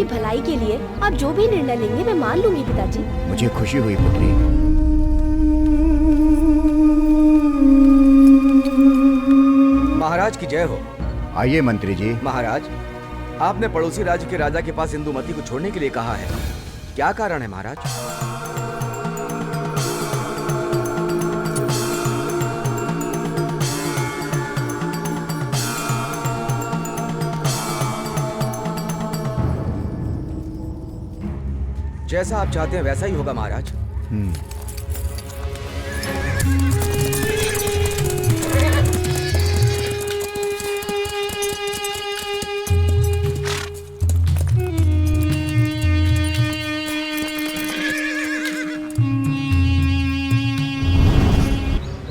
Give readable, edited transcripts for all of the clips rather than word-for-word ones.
की भलाई के लिए आप जो भी निर्णय लेंगे मैं मान लूंगी पिताजी। मुझे खुशी हुई पुत्री। महाराज की जय हो। आइए मंत्री जी। महाराज, आपने पड़ोसी राज्य के राजा के पास इंदुमती को छोड़ने के लिए कहा है, क्या कारण है महाराज? जैसा आप चाहते हैं वैसा ही होगा महाराज।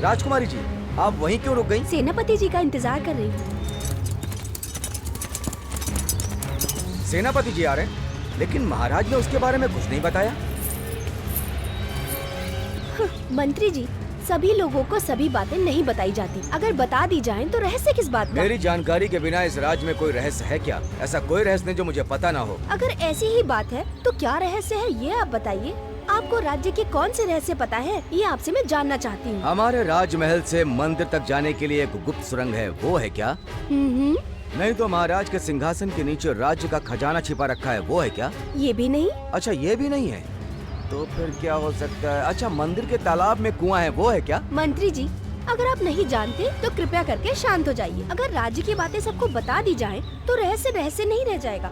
राजकुमारी जी, आप वहीं क्यों रुक गईं? सेनापति जी का इंतजार कर रही हूँ। सेनापति जी आ रहे हैं, लेकिन महाराज ने उसके बारे में कुछ नहीं बताया। मंत्री जी, सभी लोगों को सभी बातें नहीं बताई जाती। अगर बता दी जाएं तो रहस्य किस बात का? मेरी जानकारी के बिना इस राज्य में कोई रहस्य है क्या? ऐसा कोई रहस्य नहीं जो मुझे पता ना हो। अगर ऐसी ही बात है तो क्या रहस्य है ये आप बताइए। आपको राज्य के कौन से रहस्य पता है, ये आपसे मैं जानना चाहती हूँ। हमारे राजमहल से मंदिर तक जाने के लिए एक गुप्त सुरंग है, वो है क्या? नहीं तो महाराज के सिंहासन के नीचे राज्य का खजाना छिपा रखा है, वो है क्या? ये भी नहीं। अच्छा, ये भी नहीं है, तो फिर क्या हो सकता है? अच्छा, मंदिर के तालाब में कुआं है, वो है क्या? मंत्री जी, अगर आप नहीं जानते तो कृपया करके शांत हो जाइए। अगर राज्य की बातें सबको बता दी जाएं, तो रहस्य रहस्य नहीं रह जाएगा।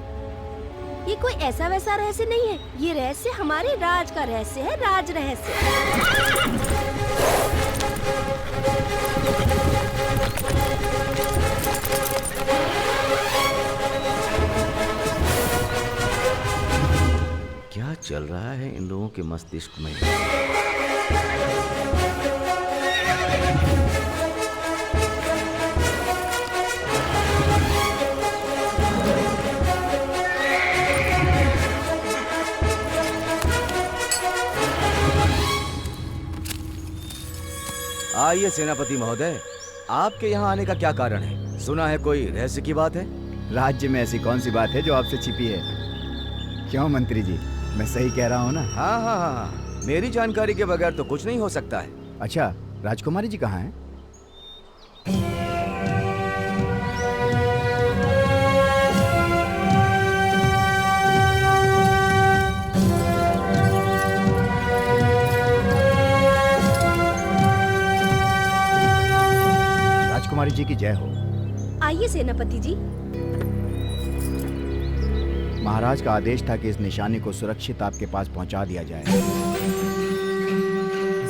ये कोई ऐसा वैसा रहस्य नहीं है, ये रहस्य हमारे राज का रहस्य है, राज रहस्य। क्या चल रहा है इन लोगों के मस्तिष्क में? आइए सेनापति महोदय, आपके यहाँ आने का क्या कारण है? सुना है कोई रहस्य की बात है? राज्य में ऐसी कौन सी बात है जो आपसे छिपी है? क्यों मंत्री जी, मैं सही कह रहा हूँ ना? हाँ हाँ हाँ, मेरी जानकारी के बगैर तो कुछ नहीं हो सकता है। अच्छा, राजकुमारी जी कहाँ हैं? राजकुमारी जी की जय हो। आइए सेनापति जी। महाराज का आदेश था कि इस निशानी को सुरक्षित आपके पास पहुंचा दिया जाए।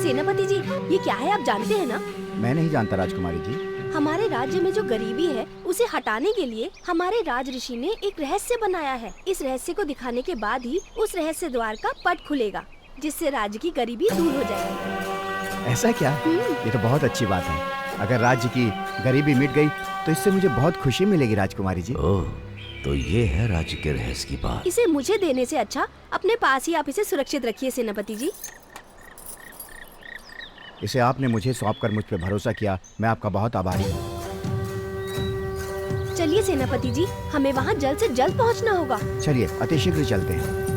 सेनापति जी, ये क्या है आप जानते हैं ना? मैं नहीं जानता राजकुमारी जी। हमारे राज्य में जो गरीबी है उसे हटाने के लिए हमारे राज ऋषि ने एक रहस्य बनाया है। इस रहस्य को दिखाने के बाद ही उस रहस्य द्वार का पट खुलेगा, जिससे राज्य की गरीबी दूर हो जाएगी। ऐसा क्या? ये तो बहुत अच्छी बात है। अगर राज्य की गरीबी मिट गई तो इससे मुझे बहुत खुशी मिलेगी राजकुमारी जी। ओह, तो ये है राज्य के रहस्य की बात। इसे मुझे देने से अच्छा अपने पास ही आप इसे सुरक्षित रखिए सेनापति जी। इसे आपने मुझे सौंपकर मुझ पे भरोसा किया, मैं आपका बहुत आभारी हूँ। चलिए सेनापति जी, हमें वहाँ जल्द से जल्द पहुँचना होगा। चलिए अतिशीघ्र चलते हैं।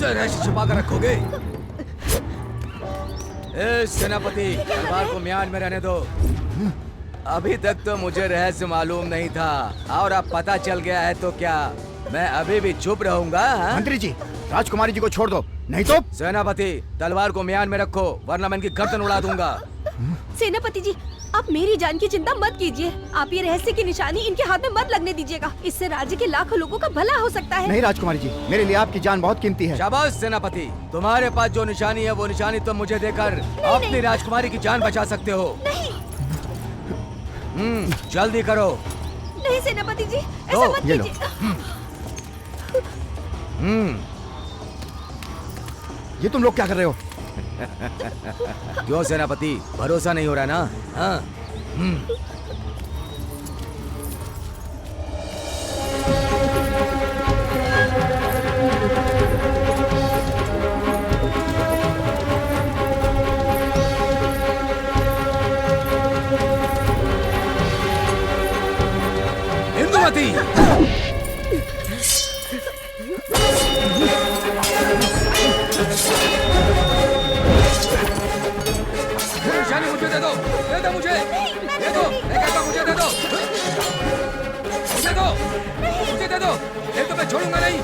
रहस्य छुपा कर रखोगे? सेनापति, तलवार को म्यान में रहने दो। अभी तक तो मुझे रहस्य मालूम नहीं था, और अब पता चल गया है तो क्या मैं अभी भी चुप रहूंगा? मंत्री जी, राजकुमारी जी को छोड़ दो, नहीं तो। सेनापति, तलवार को म्यान में रखो, वरना मैं इनकी गर्दन उड़ा दूंगा। सेनापति जी, आप मेरी जान की चिंता मत कीजिए। आप ये रहस्य की निशानी इनके हाथ में मत लगने दीजिएगा। इससे राज्य के लाखों लोगों का भला हो सकता है। नहीं राजकुमारी जी, मेरे लिए आपकी जान बहुत कीमती है। शाबाश सेनापति, तुम्हारे पास जो निशानी है वो निशानी तुम मुझे देकर अपनी राजकुमारी की जान बचा सकते हो। नहीं। जल्दी करो। नहीं सेनापति जी, ऐसा मत कीजिए। ये तुम लोग क्या कर रहे हो? क्यों सेनापति, भरोसा नहीं हो रहा ना? हाँ। इंदुमती। निशानी मुझे दे दो मुझे दे दो, मैं कहता हूं मुझे दे दो, मुझे दे दो, नहीं तो मैं छोड़ूंगा नहीं।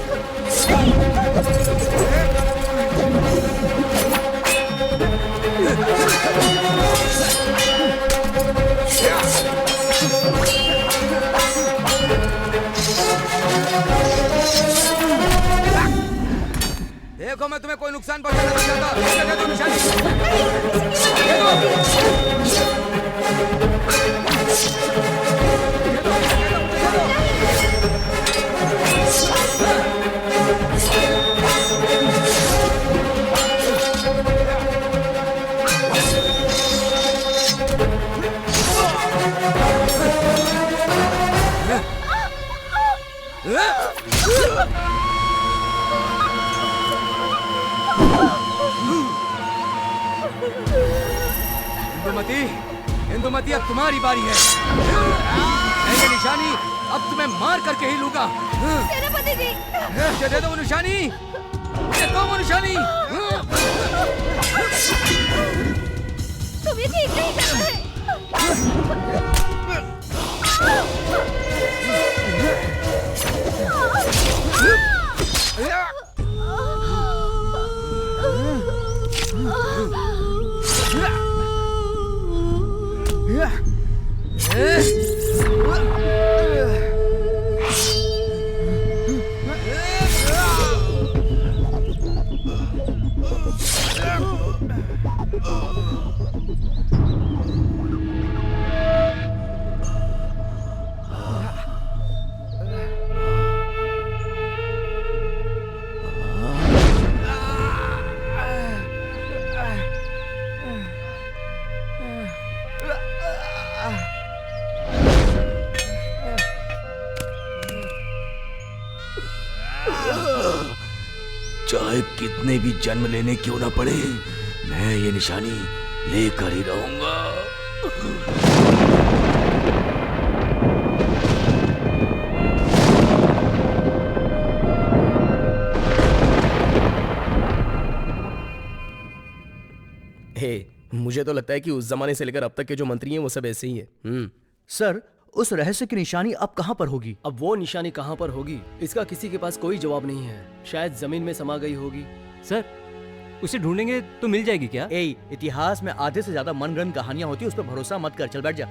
देखो मैं तुम्हें कोई नुकसान पहुंचाना नहीं चाहता। मुझे दे दो निशानी, दे दो। इंदुमती, इंदुमती अब तुम्हारी बारी है। ये निशानी अब तुम्हें मार करके ही लूंगा। सेनापति जी, मुझे दे दो वो निशानी, मुझे दो वो निशानी। तुम ये ठीक नहीं कर रहे। चाहे कितने भी जन्म लेने क्यों ना पड़े, मैं ये निशानी लेकर ही रहूंगा। मुझे तो लगता है कि उस जमाने से लेकर अब तक के जो मंत्री हैं वो सब ऐसे ही हैं। सर, उस रहस्य की निशानी अब कहाँ पर होगी? अब वो निशानी कहाँ पर होगी, इसका किसी के पास कोई जवाब नहीं है। शायद जमीन में समा गई होगी। सर, उसे ढूंढेंगे तो मिल जाएगी क्या? इतिहास में आधे से ज्यादा मनगढ़ंत कहानियां होती है, उस पर भरोसा मत कर, चल बैठ जा।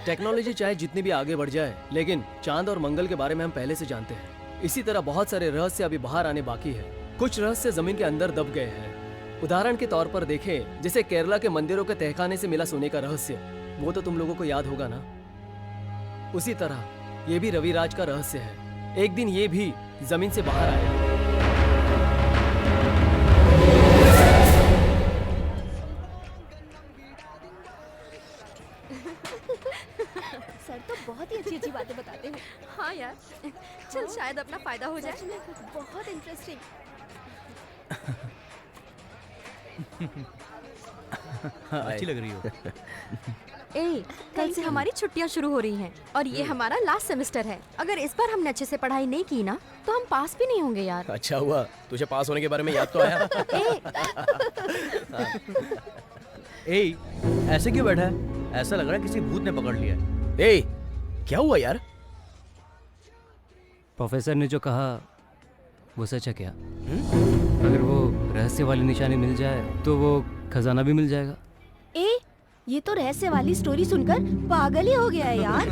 टेक्नोलॉजी चाहे जितनी भी आगे बढ़ जाए, लेकिन चांद और मंगल के बारे में हम पहले से जानते हैं। इसी तरह बहुत सारे रहस्य अभी बाहर आने बाकी है। कुछ रहस्य जमीन के अंदर दब गए हैं। उदाहरण के तौर पर देखें, जैसे केरला के मंदिरों के तहखाने से मिला सोने का रहस्य, वो तो तुम लोगों को याद होगा ना। उसी तरह ये भी रविराज का रहस्य है। एक दिन ये भी जमीन से बाहर आएगा। सर तो बहुत ही अच्छी अच्छी बातें बताते हैं। हाँ यार, चल शायद अपना फायदा हो जाए। सच में बहुत इंटरेस्टिंग। अच्छी लग रही हो। ए, कल से हमारी छुट्टियां शुरू हो रही हैं और ये हमारा लास्ट सेमेस्टर है। अगर इस बार हमने अच्छे से पढ़ाई नहीं की ना, तो हम पास भी नहीं होंगे यार। अच्छा हुआ तुझे पास होने के बारे में याद तो आया। ऐसे क्यों बैठा है? ऐसा लग रहा है किसी भूत ने पकड़ लिया है। क्या हुआ यार? प्रोफेसर ने जो कहा वो सच है क्या? अगर वो रहस्य वाली निशानी मिल जाए तो वो खजाना भी मिल जाएगा। ये तो रहस्य वाली स्टोरी सुनकर पागल ही हो गया है यार।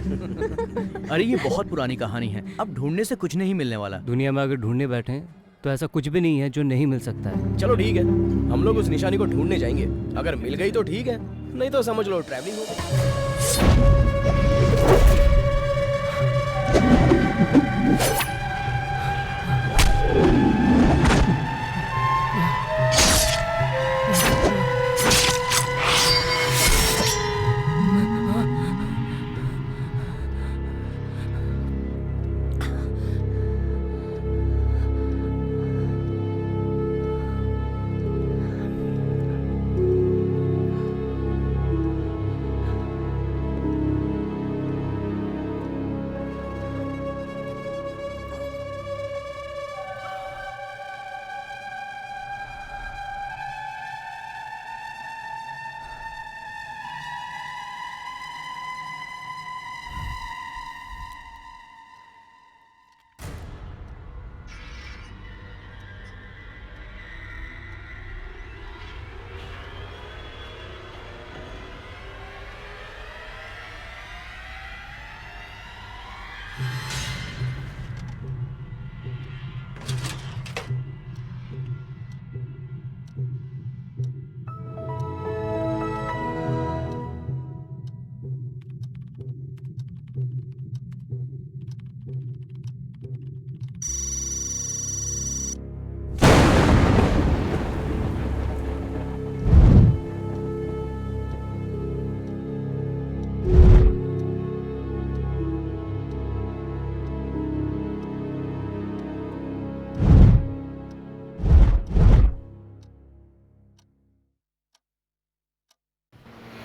अरे ये बहुत पुरानी कहानी है, अब ढूंढने से कुछ नहीं मिलने वाला। दुनिया में अगर ढूंढने बैठे तो ऐसा कुछ भी नहीं है जो नहीं मिल सकता है। चलो ठीक है, हम लोग उस निशानी को ढूंढने जाएंगे। अगर मिल गई तो ठीक है, नहीं तो समझ लो ट्रैवलिंग हो गई।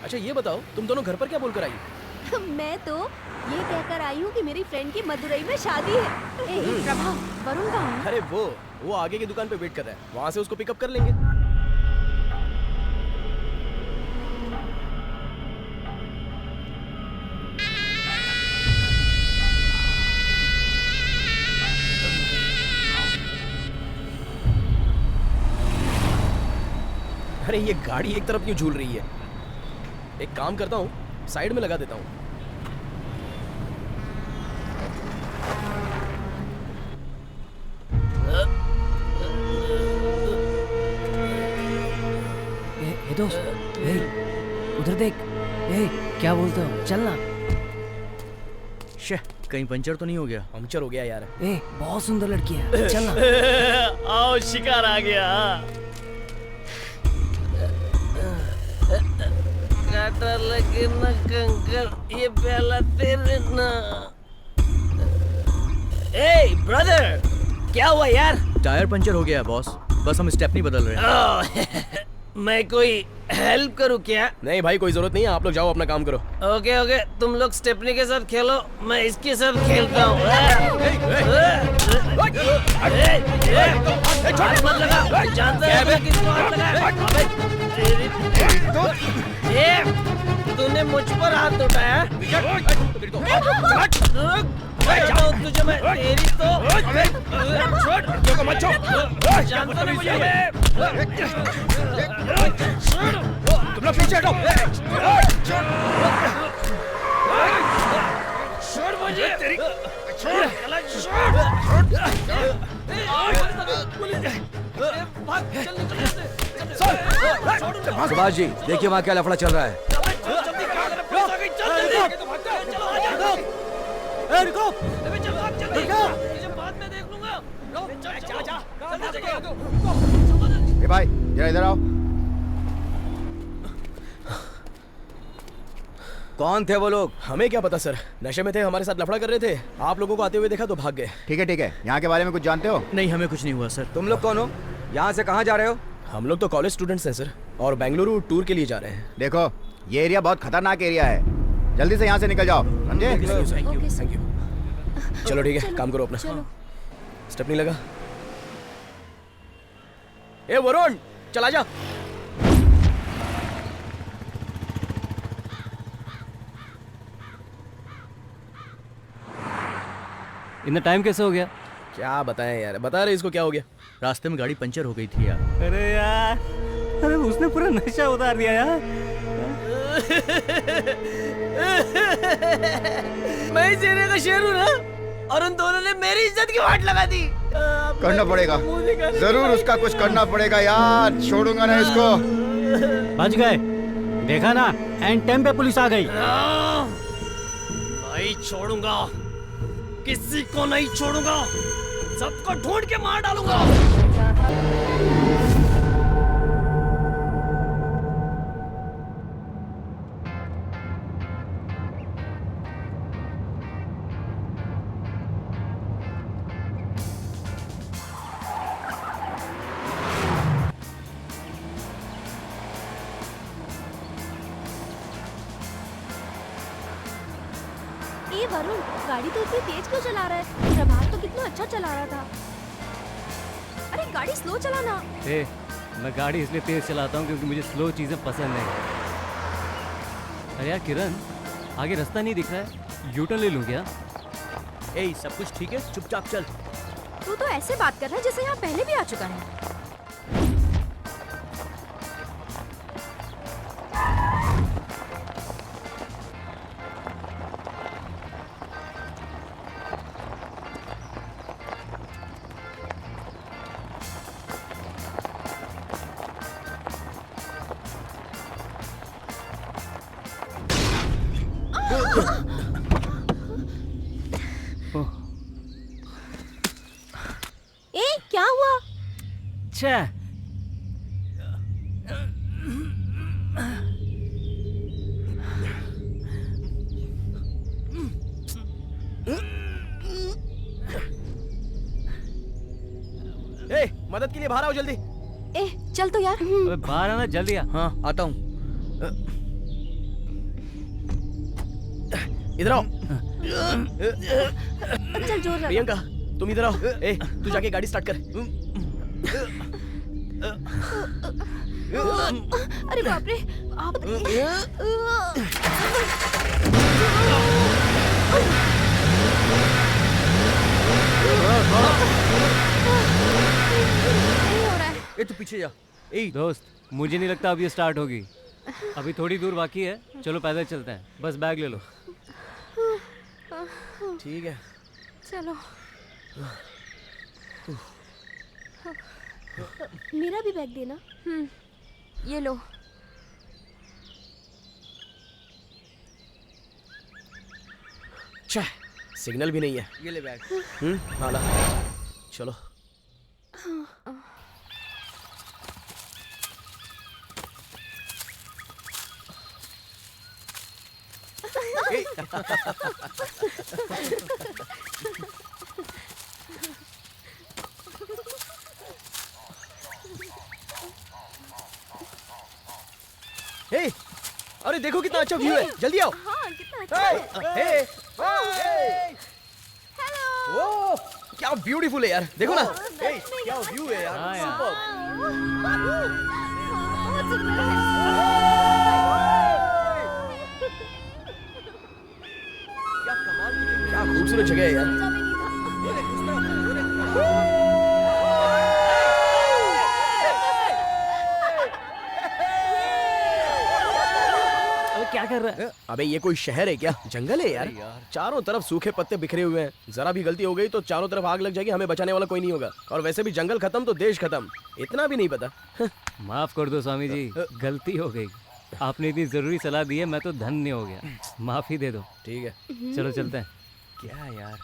अच्छा ये बताओ, तुम दोनों घर पर क्या बोलकर आई? मैं तो ये कहकर आई हूँ कि मेरी फ्रेंड की मदुरई में शादी है। प्रभा, वरुण कहाँ है? अरे वो आगे की दुकान पे वेट कर रहा है, वहाँ से उसको पिकअप कर लेंगे। अरे ये गाड़ी एक तरफ क्यों झूल रही है? एक काम करता हूँ, साइड में लगा देता हूँ। ए दोस्त, उधर देख। क्या बोलते हो, चलना। शे, कहीं पंचर तो नहीं हो गया? पंक्चर हो गया यार। बहुत सुंदर लड़की है, चलना। आओ, शिकार आ गया। काटा लगे ना कंकर, ये पहला तेरे ना। ए ब्रदर, क्या हुआ यार? टायर पंचर हो गया बॉस, बस हम स्टेपनी बदल रहे हैं। मैं कोई हेल्प करूं क्या? नहीं भाई, कोई जरूरत नहीं है, आप लोग जाओ अपना काम करो। ओके, तुम लोग स्टेपनी के साथ खेलो, मैं इसके साथ खेलता हूँ। मत लगा, जानता है मैं किसको हाथ लगा? तूने मुझ पर हाथ उठाया? तुझे मैं तेरी तो जानता नहीं मुझे। तुम लोग पीछे हटो। छोड़ मुझे, तेरी सुभाष जी, देखिए वहाँ क्या लफड़ा चल रहा है। ए भाई, जरा इधर आओ। कौन थे वो लोग? हमें क्या पता सर, नशे में थे, हमारे साथ लफड़ा कर रहे थे। आप लोगों को आते हुए देखा तो भाग गए। ठीक है, यहाँ के बारे में कुछ जानते हो? नहीं, हमें कुछ नहीं हुआ सर। तुम लोग कौन हो? यहाँ से कहाँ जा रहे हो? हम लोग तो कॉलेज स्टूडेंट्स हैं सर, और बेंगलुरु टूर के लिए जा रहे हैं। देखो, ये एरिया बहुत खतरनाक एरिया है, जल्दी से यहाँ से निकल जाओ, समझे? Thank you. चलो ठीक है, काम करो अपना। स्टेप नहीं लगा। ए वरुण, चला जा। इतना टाइम कैसे हो गया? क्या बताएं यार, बता रहे इसको क्या हो गया? रास्ते में गाड़ी पंचर हो गई थी यार। अरे यार, अरे उसने पूरा नशा उतार दिया यार। मैं इस एरिया का शेर हूँ ना, और उन दोनों ने मेरी इज्जत की वाट लगा दी। करना पड़ेगा, जरूर उसका कुछ करना पड़ेगा यार, छोड़ूंगा ना इसको। बच गए, देखा ना, एंड टाइम पे पुलिस आ गई। नहीं छोड़ूंगा, किसी को नहीं छोड़ूंगा, सबको ढूंढ के मार डालूंगा। ए वरुण, गाड़ी तो इतनी तेज क्यों चला रहा है? प्रभात तो कितना अच्छा चला रहा था। अरे गाड़ी स्लो चलाना। मैं गाड़ी इसलिए तेज चलाता हूँ क्योंकि मुझे स्लो चीजें पसंद नहीं। अरे यार किरण, आगे रास्ता नहीं दिख रहा है, यू टर्न ले लूँ क्या? ए, सब कुछ ठीक है? चुपचाप चल। तू तो ऐसे बात कर रहा है जैसे यहाँ पहले भी आ चुका है। ए, क्या हुआ? छे, ए, मदद के लिए बाहर आओ जल्दी। ए, चल तो यार। बाहर आना जल्दी आ। हाँ, आता हूँ। इधर आओ। चल जोर लगा। प्रियंका तुम इधर आओ। ए तू जाके गाड़ी स्टार्ट कर। अरे बाप रे आप नहीं हो रहा है। ए तू पीछे जा। ए दोस्त मुझे नहीं लगता अब ये स्टार्ट होगी। अभी थोड़ी दूर बाकी है, चलो पैदल चलते हैं। बस बैग ले लो। ठीक है चलो। मेरा भी बैग देना। ये लो। छह सिग्नल भी नहीं है। ये ले बैग। हाला चलो। हे, अरे देखो कितना अच्छा व्यू है, जल्दी आओ। हाँ कितना अच्छा है। हे, हेलो। क्या ब्यूटीफुल है यार, देखो ना। हे, क्या व्यू है यार, हाँ यार। सुपर। बहुत सुंदर है। क्या खूबसूरत जगह है यार। अबे क्या कर रहा है? अबे ये कोई शहर है क्या, जंगल है यार। चारों तरफ सूखे पत्ते बिखरे हुए हैं। जरा भी गलती हो गई तो चारों तरफ आग लग जाएगी, हमें बचाने वाला कोई नहीं होगा। और वैसे भी जंगल खत्म तो देश खत्म, इतना भी नहीं पता। माफ कर दो स्वामी जी, गलती हो गई। आपने इतनी जरूरी सलाह दी है, मैं तो धन्य हो गया। माफी दे दो। ठीक है चलो चलते हैं। क्या यार?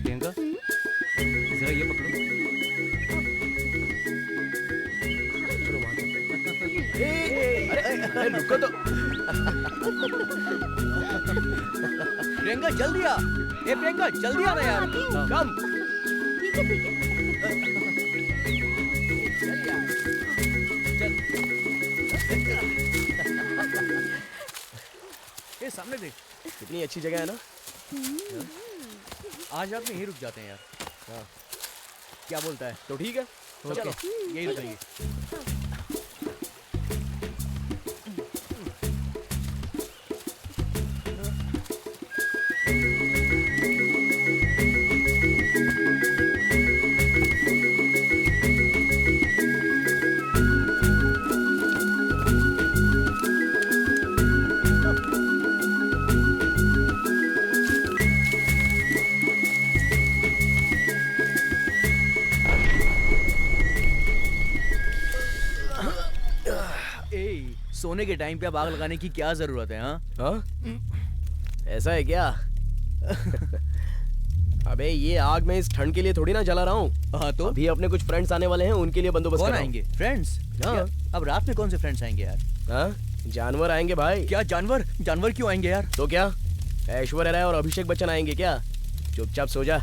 प्रियंका जरा ये पकड़ो। अरे रुको तो। प्रियंका जल्दी आ। ए प्रियंका जल्दी आना यार। कम। ठीक है ठीक है। चल यार। चल। ये सामने देख। कितनी अच्छी जगह है ना। आज रात में यहीं रुक जाते हैं यार। क्या बोलता है, तो ठीक है चलो। यहीं रुकेंगे। सोने के टाइम पे अब आग लगाने की क्या जरूरत है? हाँ ऐसा है क्या? अबे ये आग मैं इस ठंड के लिए थोड़ी ना जला रहा हूँ। हाँ तो अभी अपने कुछ फ्रेंड्स आने वाले हैं, उनके लिए बंदोबस्त कौन कर रहा हूँ। आएंगे? फ्रेंड्स? हाँ। अब रात में कौन से फ्रेंड्स आएंगे यार? हाँ जानवर आएंगे भाई। क्या जानवर? जानवर क्यों आएंगे यार? तो क्या ऐश्वर्या राय और अभिषेक बच्चन आएंगे क्या? चुपचाप सो जा।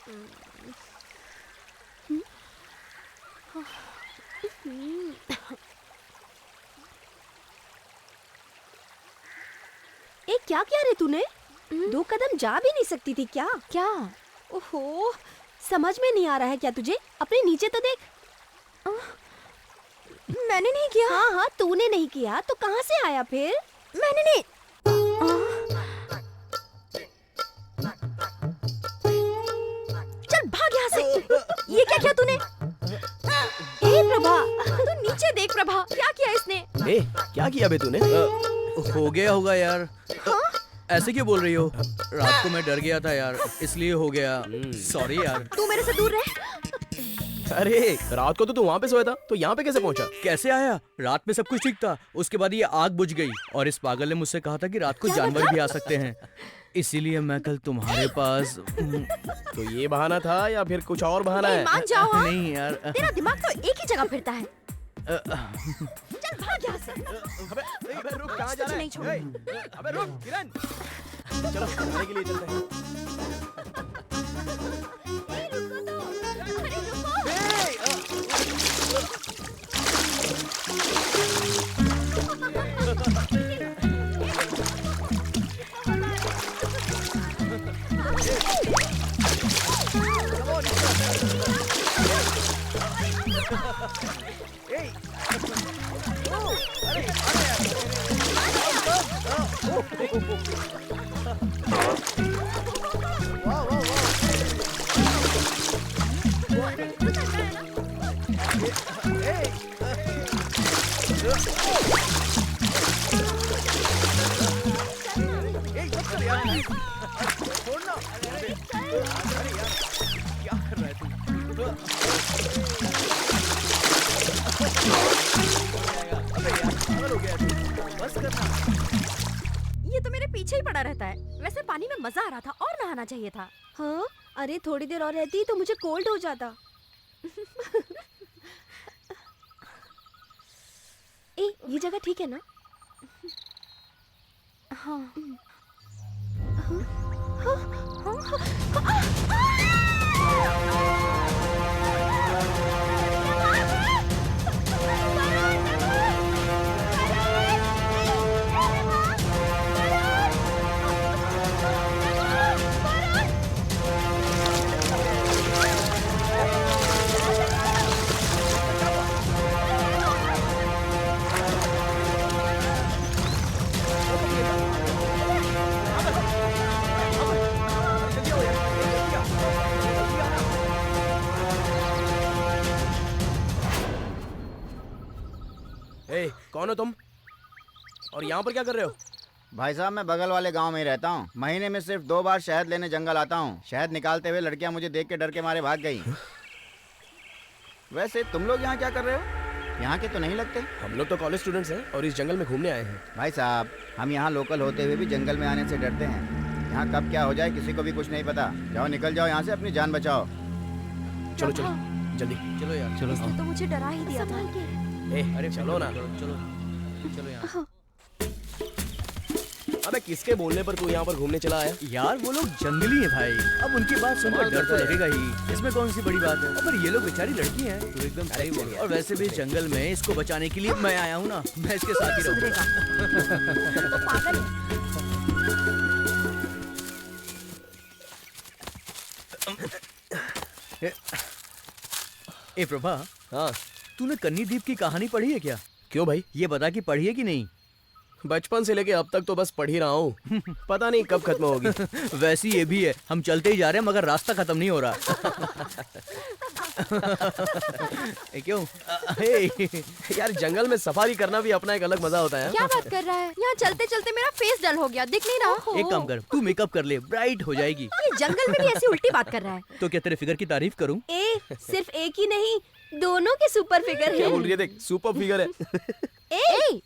ए क्या किया रे तूने? 2 कदम जा भी नहीं सकती थी क्या? क्या? ओहो, समझ में नहीं आ रहा है क्या तुझे? अपने नीचे तो देख। मैंने नहीं किया। हाँ हाँ, तूने नहीं किया तो कहाँ से आया फिर? मैंने नहीं। चल भाग यहाँ से। ये क्या किया तूने? ए प्रभा, तू नीचे देख प्रभा, क्या किया इसने? ए, क्या किया बे तूने? हो गया होगा यार। ऐसे क्यों बोल रही हो? रात को मैं डर गया था यार, इसलिए हो गया। सॉरी यार। तू मेरे से दूर रह। अरे रात को तो तू वहाँ पे सोया था, तो यहाँ पे कैसे पहुँचा? कैसे आया? रात में सब कुछ ठीक था, उसके बाद ये आग बुझ गई और इस पागल ने मुझसे कहा था कि रात को जानवर भी आ सकते हैं, इसीलिए मैं कल तुम्हारे पास। तो ये बहाना था या फिर कुछ और बहाना है? मान जाओ हाँ? नहीं यार। तेरा दिमाग तो एक ही जगह फिरता है। चल भाग यहाँ से। अबे रुक, कहाँ जा रहा है? नहीं छोड़। अबे रुक किरण, चलो खाने के लिए चलते हैं। ये तो मेरे पीछे ही पड़ा रहता है। वैसे पानी में मजा आ रहा था और नहाना चाहिए था। हाँ, अरे थोड़ी देर और रहती तो मुझे कोल्ड हो जाता। ए, ये जगह ठीक है ना? हाँ। ए, कौन हो तुम? और यहाँ पर क्या कर रहे हो? भाई साहब, मैं बगल वाले गांव में ही रहता हूँ। महीने में सिर्फ 2 बार शहद लेने जंगल आता हूँ। शहद निकालते हुए लड़कियाँ मुझे देख के डर के मारे भाग गई। वैसे तुम लोग यहाँ क्या कर रहे हो? यहाँ के तो नहीं लगते। हम लोग तो कॉलेज स्टूडेंट्स हैं और इस जंगल में घूमने आए हैं। भाई साहब, हम यहाँ लोकल होते हुए भी जंगल में आने से डरते हैं। यहाँ कब क्या हो जाए किसी को भी कुछ नहीं पता। जाओ, निकल जाओ यहाँ से, अपनी जान बचाओ। चलो चलो जल्दी। चलो यार, चलो इसने तो मुझे डरा ही दिया था। ए, अरे चलो ना। चलो यार। अबे किसके बोलने पर तू यहाँ पर घूमने चला आया? यार वो लोग जंगली हैं भाई, अब उनकी बात सुनकर डर तो लगेगा ही, इसमें कौन सी बड़ी बात है। पर ये लोग बेचारी लड़की हैं। तू एकदम सही बोल रहा है। और वैसे भी जंगल में इसको बचाने के लिए मैं आया हूँ ना, मैं इसके साथ ही रहूँगा। पागल है। ए प्रभा, हाँ, तूने कन्नी द्वीप की कहानी पढ़ी है क्या? क्यों भाई? ये बता कि पढ़ी है कि नहीं? बचपन से लेके अब तक तो बस पढ़ ही रहा हूँ। पता नहीं कब खत्म होगी। वैसी ये भी है, हम चलते ही जा रहे हैं मगर रास्ता खत्म नहीं हो रहा। क्यों? यार जंगल में सफारी करना भी अपना एक अलग मजा होता है। क्या बात कर रहा है? यहाँ चलते चलते मेरा फेस डल हो गया, दिख नहीं रहा। एक काम कर, तू मेकअप कर ले, ब्राइट हो जाएगी। ये जंगल में भी ऐसी उल्टी बात कर रहा है। तो क्या तेरे फिगर की तारीफ करूं? ए, सिर्फ एक ही नहीं, दोनों के सुपर फिगर क्या हैं। बोल रही है? देख, सुपर फिगर है। ए,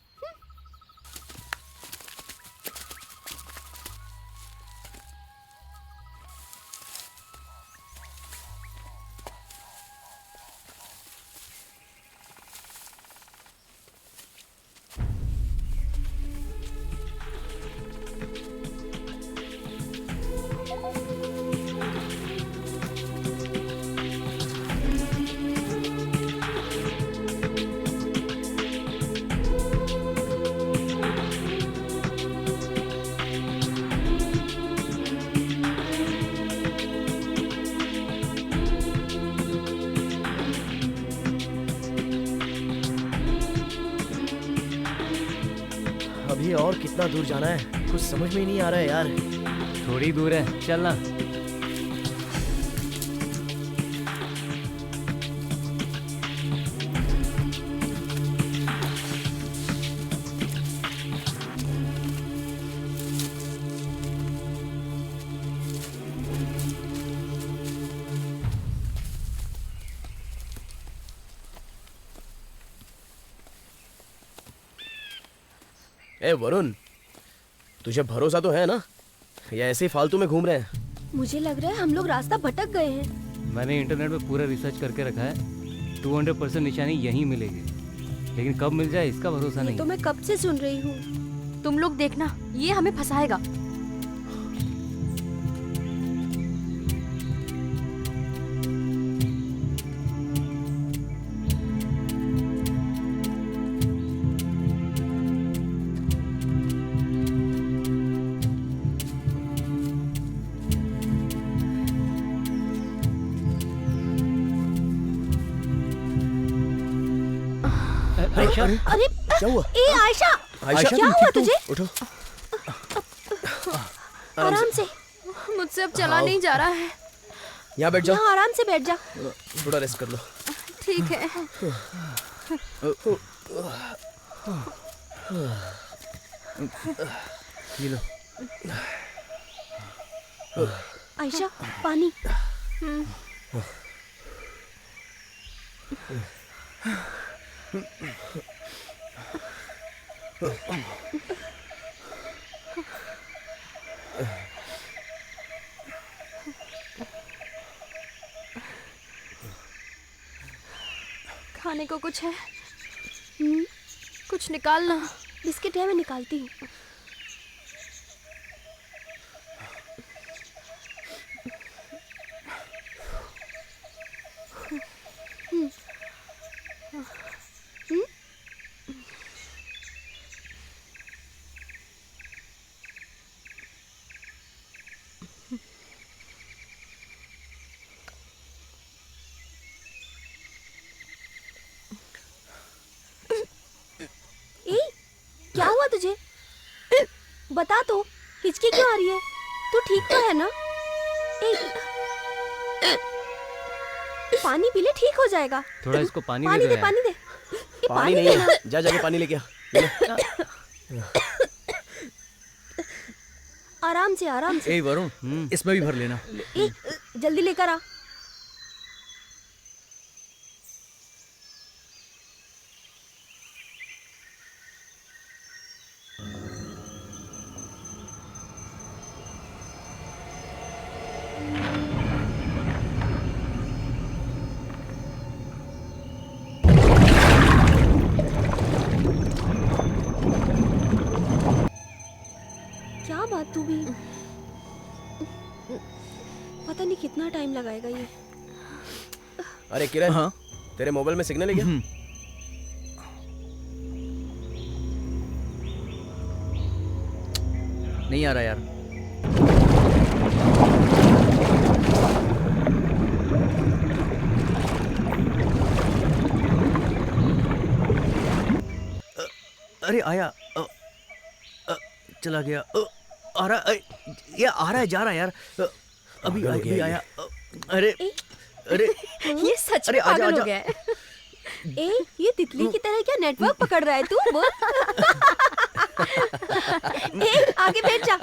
से और कितना दूर जाना है कुछ समझ में ही नहीं आ रहा है यार। थोड़ी दूर है, चलना। ए वरुण, तुझे भरोसा तो है ना, या ऐसे ही फालतू में घूम रहे हैं? मुझे लग रहा है हम लोग रास्ता भटक गए हैं। मैंने इंटरनेट पे पूरा रिसर्च करके रखा है, 200% निशानी यहीं मिलेगी, लेकिन कब मिल जाए इसका भरोसा ये नहीं। तो मैं कब से सुन रही हूँ। तुम लोग देखना, ये हमें फंसाएगा। आयशा, अरे क्या हुआ? ए आयशा, आयशा, क्या हुआ तुझे? उठो। आराम से, मुझसे अब चला नहीं जा रहा है। यहाँ बैठ जाओ, यहाँ आराम से बैठ जा। थोड़ा रेस्ट कर लो। ठीक है। ये लो। आयशा पानी। खाने को कुछ है? कुछ निकालना। बिस्किट है, मैं निकालती हूँ। क्या हुआ तुझे? बता तो, हिचकी क्यों आ रही है? तू ठीक तो है ना? पानी पी ले, ठीक हो जाएगा। थोड़ा इसको पानी पानी दे दे, दो पानी यार। दे। ये पानी नहीं देना। है, जा जाके पानी लेके आ। ले। आराम से, आराम से। ए वरुण, इसमें भी भर लेना। ए, जल्दी लेकर आ। क्या बात, तू भी पता नहीं कितना टाइम लगाएगा ये। अरे किरण, हाँ? तेरे मोबाइल में सिग्नल है क्या? नहीं आ रहा यार। अरे आया, चला गया। आ रहा, ये आ रहा है, जा रहा है यार। अभी पागल हो अभी गया आया। अरे अरे ये सच अरे में आजा, पागल आजा। हो गया है। ए, ये तितली की तरह क्या नेटवर्क पकड़ रहा है तू? बोल। ए, आगे बैठ जा।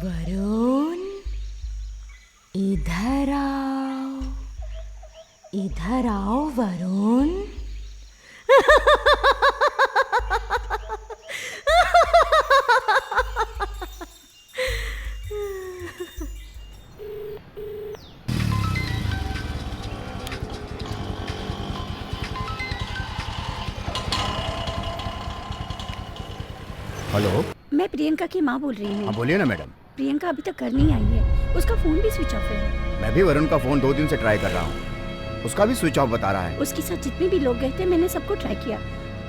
वरुण, इधर आओ वरुण। हेलो, मैं प्रियंका की माँ बोल रही हूँ। हाँ बोलिए ना मैडम। प्रियंका अभी तक घर नहीं आई है, उसका फोन भी स्विच ऑफ है। मैं भी वरुण का फोन 2 दिन से ट्राई कर रहा हूँ। उसका भी स्विच ऑफ बता रहा है। उसके साथ जितने भी लोग गए थे मैंने सबको ट्राई किया,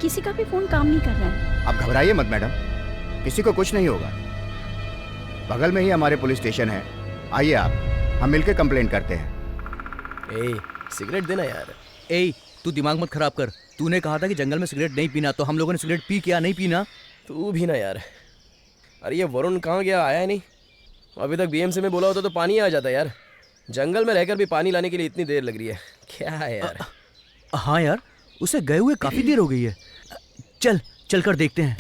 किसी का भी फोन काम नहीं कर रहा है। आप घबराइए मत मैडम, किसी को कुछ नहीं होगा। बगल में ही हमारे पुलिस स्टेशन है, आइए आप, हम मिलकर कंप्लेंट करते हैं। ए, सिगरेट देना यार। ए, तू दिमाग मत खराब कर। तूने कहा था कि जंगल में सिगरेट नहीं पीना, तो हम लोगों ने सिगरेट पी क्या नहीं पीना? तू भी ना यार। अरे ये वरुण कहाँ गया, आया नहीं? अभी तक बीएमसी में बोला होता तो पानी आ जाता यार। जंगल में रहकर भी पानी लाने के लिए इतनी देर लग रही है, क्या है यार? हाँ यार, उसे गए हुए काफी देर हो गई है। चल चल कर देखते हैं।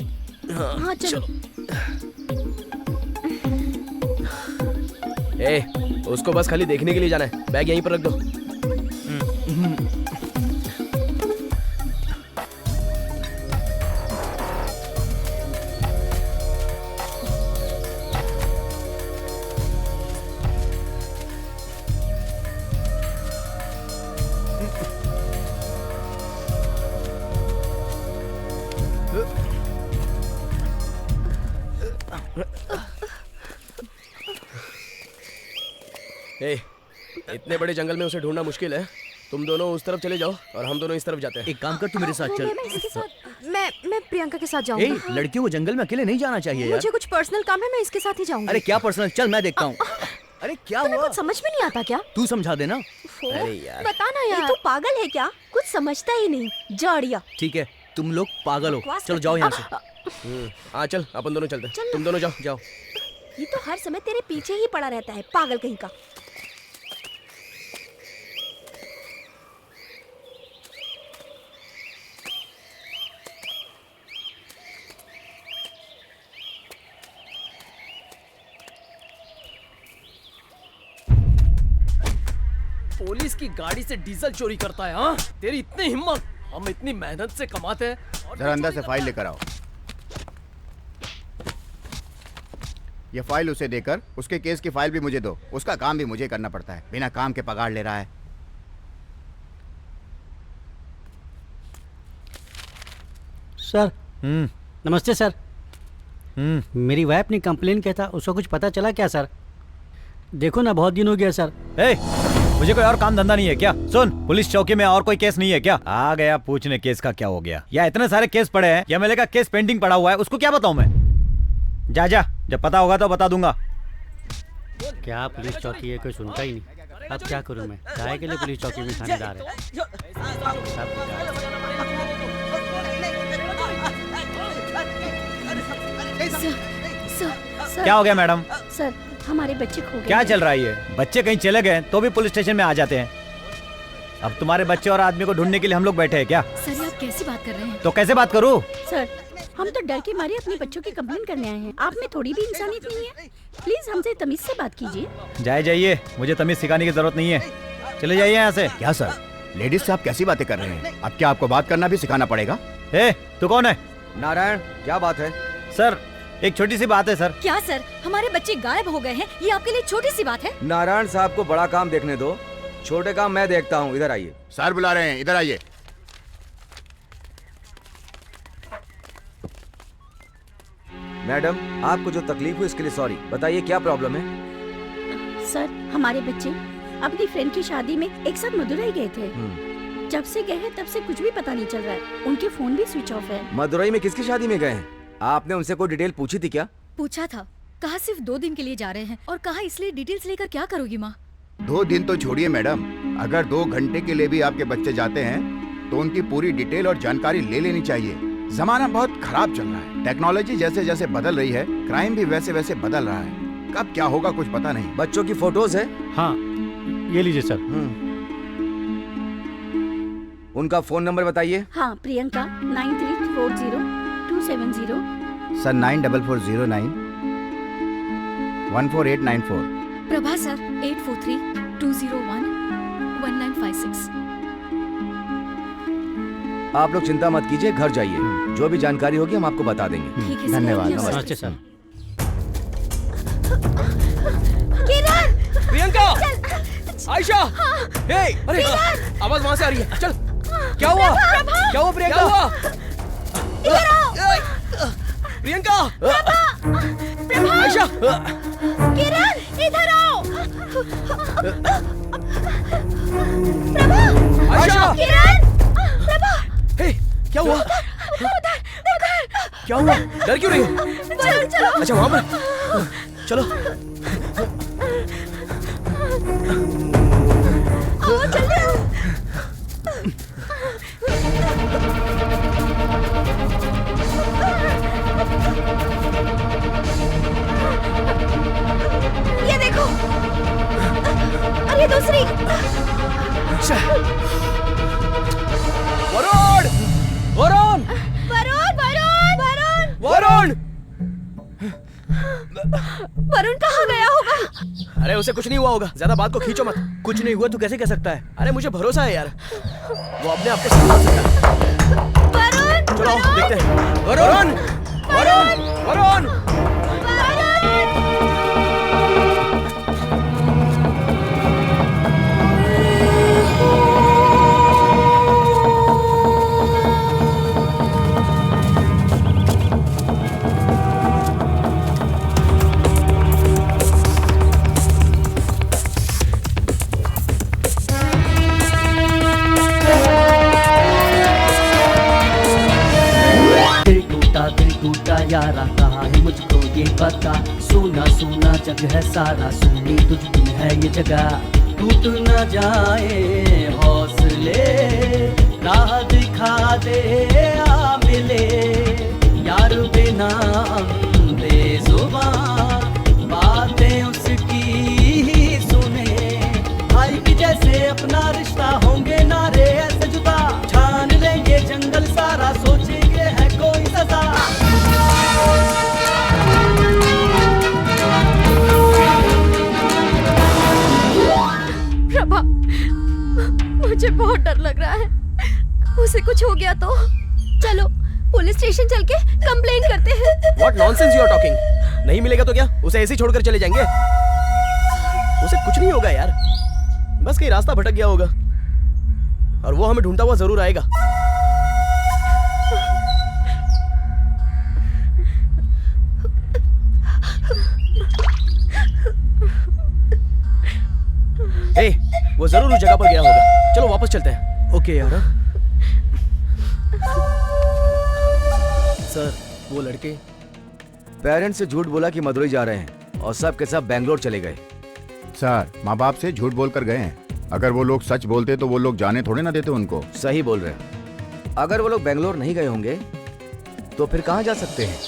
हाँ चलो। ए, उसको बस खाली देखने के लिए जाना है, बैग यहीं पर रख दो। ए, इतने बड़े जंगल में उसे ढूंढना मुश्किल है। तुम दोनों उस तरफ चले जाओ और हम दोनों इस तरफ जाते हैं। एक काम कर, तू मेरे साथ चल। मैं इसके साथ मैं प्रियंका के साथ ए, जाऊंगा। लड़कियों को जंगल में अकेले नहीं जाना चाहिए यार। मुझे कुछ पर्सनल काम है, मैं इसके साथ ही जाऊंगा। अरे क्या पर्सनल, चल मैं देखता हूँ। अरे क्या तुम्हें हुआ? कुछ समझ में नहीं आता क्या? तू समझा देना। अरे यार, बता ना ये यार। तू पागल है क्या? कुछ समझता ही नहीं, जाड़िया। ठीक है, तुम लोग पागल हो, बकवास चलो करता जाओ यहाँ से। हाँ चल, अपन दोनों चलते हैं। तुम दोनों जाओ जाओ। ये तो हर समय तेरे पीछे ही पड़ा रहता है, पागल कहीं का। पुलिस की गाड़ी से डीजल चोरी करता है? हाँ, तेरी इतनी हिम्मत? हम इतनी मेहनत से कमाते हैं और जरा अंदर से फाइल लेकर आओ। ये फाइल उसे देकर उसके केस की फाइल भी मुझे दो। उसका काम भी मुझे करना पड़ता है, बिना काम के पगार ले रहा है। सर। नमस्ते सर। मेरी वाइफ ने कंप्लेन किया था, उसको कुछ पता चला क्या सर? देखो ना, बहुत दिन हो गया सर। ए, मुझे कोई और काम धंधा नहीं है क्या? सुन, पुलिस चौकी में और कोई केस नहीं है क्या? आ गया पूछने केस का क्या हो गया? या इतने सारे केस पड़े हैं, एमएलए का केस पेंडिंग पड़ा हुआ है, उसको क्या बताऊं मैं? जा जा, जब पता होगा तो बता दूंगा। क्या पुलिस चौकी है, कोई सुनता ही नहीं। अब क्या करूं मैं? काहे के लिए पुलिस चौकी में थानेदार है? सब सर, क्या हो गया मैडम? सर, हमारे बच्चे खो गए। क्या चल रहा है ये? बच्चे कहीं चले गए तो भी पुलिस स्टेशन में आ जाते हैं। अब तुम्हारे बच्चे और आदमी को ढूंढने के लिए हम लोग बैठे हैं क्या? सर, आप कैसी बात कर रहे हैं? तो कैसे बात करूं? सर, हम तो डर के मारे अपने बच्चों की कंप्लेन करने आए हैं। आप में थोड़ी भी इंसानियत नहीं है? प्लीज हमसे तमीज से बात कीजिए। जाइए, मुझे तमीज सिखाने की जरूरत नहीं है। चले जाइए यहाँ से। क्या सर, लेडीज से आप कैसी बातें कर रहे हैं? अब क्या आपको बात करना भी सिखाना पड़ेगा? ए, तू कौन है? नारायण, क्या बात है? सर, एक छोटी सी बात है सर। क्या सर, हमारे बच्चे गायब हो गए हैं, ये आपके लिए छोटी सी बात है? नारायण साहब को बड़ा काम देखने दो, छोटे काम मैं देखता हूँ। इधर आइए। सर बुला रहे हैं, इधर आइए। मैडम, आपको जो तकलीफ हुई इसके लिए सॉरी। बताइए क्या प्रॉब्लम है? सर, हमारे बच्चे अपनी फ्रेंड की शादी में एक साथ मदुरई गए थे। जब से गए हैं तब से कुछ भी पता नहीं चल रहा है। उनके फोन भी स्विच ऑफ है। मदुरई में किसकी शादी में गए हैं? आपने उनसे कोई डिटेल पूछी थी क्या? पूछा था, कहा सिर्फ 2 दिन के लिए जा रहे हैं और कहा इसलिए डिटेल्स लेकर क्या करोगी माँ? 2 दिन तो छोड़िए मैडम, अगर 2 घंटे के लिए भी आपके बच्चे जाते हैं तो उनकी पूरी डिटेल और जानकारी ले लेनी चाहिए। जमाना बहुत खराब चल रहा है, टेक्नोलॉजी जैसे जैसे बदल रही है, क्राइम भी वैसे वैसे बदल रहा है। कब क्या होगा कुछ पता नहीं। बच्चों की फोटोज है? हाँ, ये लीजिए सर। उनका फोन नंबर बताइए। हाँ, प्रियंका 9340-270। सर 9440914894। प्रभा सर 8432011956। आप लोग चिंता मत कीजिए, घर जाइए, जो भी जानकारी होगी हम आपको बता देंगे। ठीक है सर, धन्यवाद। नमस्ते सर। प्रियंका, आयशा, हे, अरे आवाज वहाँ से आ रही है। चल, क्या हुआ? क्या हुआ प्रियंका? क्या हुआ? प्रियंका, आयशा, किरण, इधर आओ। आयशा! किरण! प्रभा! हे, क्या हुआ? क्या हुआ? डर क्यों रही हो? चलो चलो। अच्छा वहाँ पर चलो। आओ जल्दी आओ। ये देखो। और ये दूसरी। वरुण! वरुण! वरुण वरुण वरुण वरुण! वरुण कहाँ गया होगा? अरे उसे कुछ नहीं हुआ होगा, ज्यादा बात को खींचो मत। कुछ नहीं हुआ तो कैसे कह सकता है? अरे मुझे भरोसा है यार, वो अपने आप के साथ सकता है। वरुण! चलो देखते हैं। वरुण! वरुण! वरुण! दिल टूटा यारा, कहा है मुझको ये पता। सोना सोना जग है सारा, सुननी तुझ बिन है ये जगह। टूट न जाए हौसले, राह दिखा दे आ मिले। यार बिना बेजुबान बातें उसकी ही सुने। भाई की जैसे अपना रिश्ता, होंगे नारे ऐसे जुदा। छान लेंगे जंगल सारा, सोचेंगे है कोई सजा। प्रभा, मुझे बहुत डर लग रहा है। उसे कुछ हो गया तो? चलो पुलिस स्टेशन चल के कंप्लेन करते हैं। What nonsense you are talking? नहीं मिलेगा तो क्या, उसे ऐसे ही छोड़कर चले जाएंगे? उसे कुछ नहीं होगा यार, बस कहीं रास्ता भटक गया होगा और वो हमें ढूंढता हुआ जरूर आएगा। ए, वो जरूर उस जगह पर गया होगा। चलो वापस चलते हैं। ओके यार। सर वो लड़के पेरेंट्स से झूठ बोला कि मदुरई जा रहे हैं और सब के सब बैंगलोर चले गए। सर माँ बाप से झूठ बोल कर गए हैं। अगर वो लोग सच बोलते तो वो लोग जाने थोड़े ना देते उनको। सही बोल रहे हैं। अगर वो लोग बैंगलोर नहीं गए होंगे तो फिर कहाँ जा सकते हैं?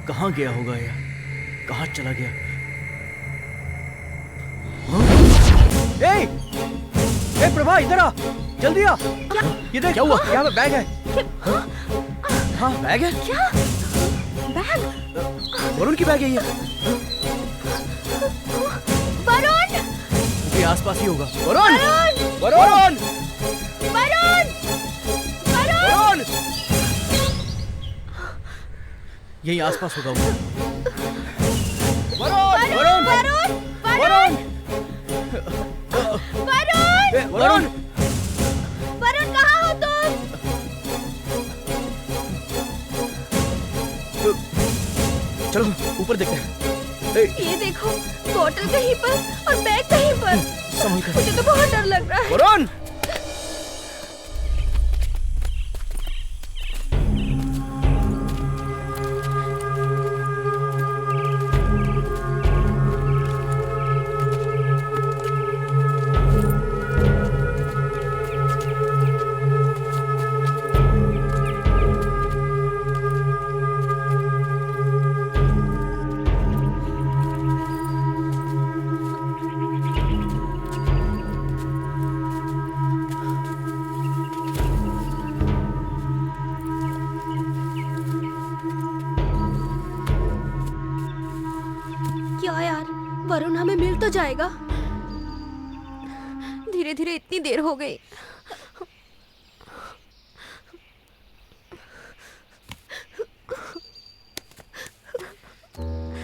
कहाँ गया होगा यार? कहाँ चला गया? ए! ए प्रभा इधर आ, जल्दी आ। ये देख क्या हुआ? यहाँ पे बैग है। हाँ बैग है। क्या बैग? वरुण की बैग है ये। वरुण! ये आसपास ही होगा। वरुण! वरुण! वरुण! वरुण! यही आसपास होगा वो। वरुण! वरुण! वरुण! वरुण! वरुण! वरुण! वरुण कहाँ हो तुम? चलो ऊपर देखते हैं। ये देखो, बोतल कहीं पर और बैग कहीं पर। संभल कर। मुझे तो बहुत डर लग रहा है। वरुण! क्या यार, वरुण हमें मिल तो जाएगा। धीरे धीरे इतनी देर हो गई।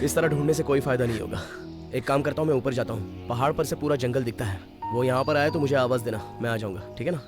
इस तरह ढूंढने से कोई फायदा नहीं होगा। एक काम करता हूँ, मैं ऊपर जाता हूँ। पहाड़ पर से पूरा जंगल दिखता है। वो यहाँ पर आए तो मुझे आवाज देना, मैं आ जाऊंगा, ठीक है ना?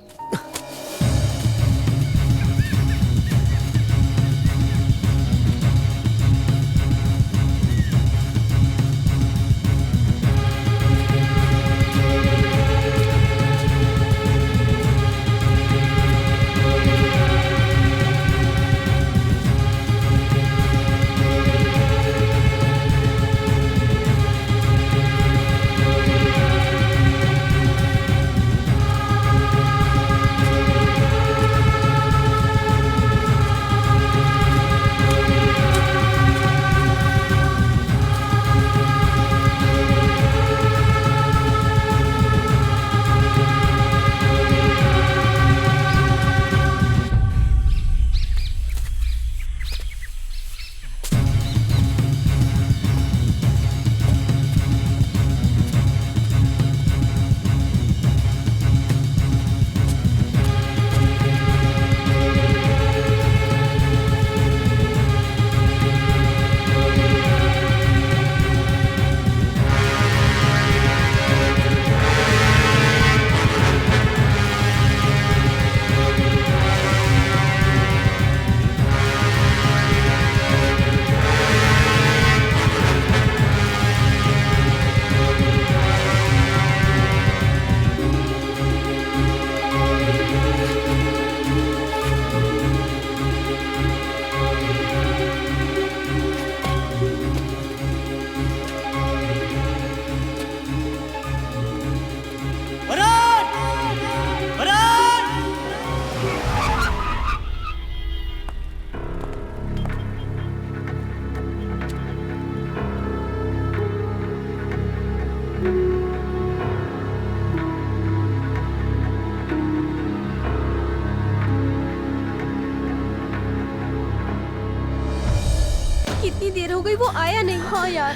कितनी देर हो गई, वो आया नहीं। हाँ यार,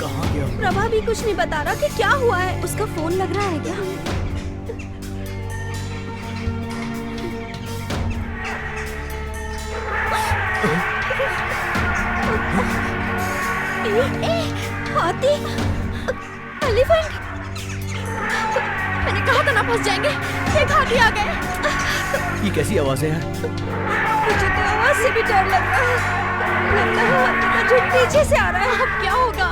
कहाँ गया? प्रभा भी कुछ नहीं बता रहा कि क्या हुआ है। उसका फोन लग रहा है क्या? हाथी, एलिफेंट। मैंने कहा था ना फंस जाएंगे। एक हाथी आ गए। ये कैसी आवाज है यार? मुझे तो आवाज से भी डर लग रहा है। लगता है हाथी का झुंड पीछे से आ रहा है। अब क्या होगा?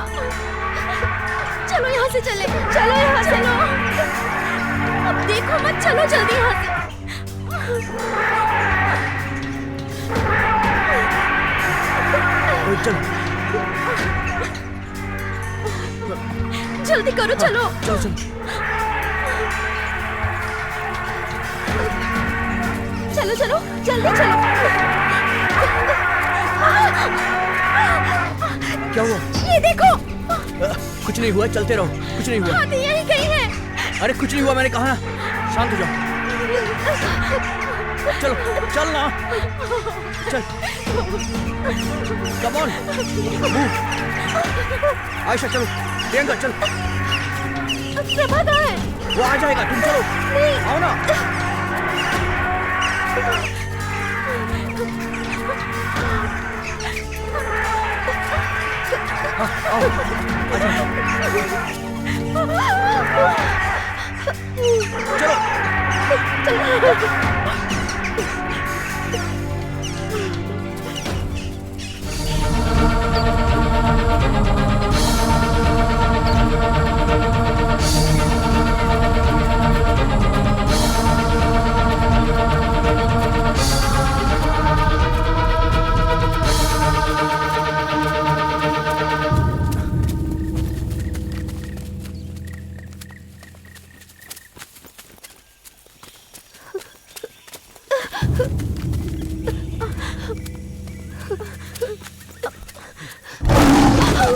चलो यहाँ से चले। चलो यहाँ से। चलो। अब देखो मत, चलो जल्दी यहाँ से। चल जल्दी करो, चलो। चल चल। चलो चलो, जल्दी चलो। क्या हुआ? ये देखो। कुछ नहीं हुआ, चलते रहो। कुछ नहीं हुआ। हाथी यहीं कहीं है। अरे कुछ नहीं हुआ, मैंने कहा ना। शांत हो जाओ। चलो चल ना, चल। कम ऑन, आयशा चलो। प्रियंका चल। प्रभा कहाँ है? वो आ जाएगा, तुम चलो। आओ ना। आओ, आ जाओ।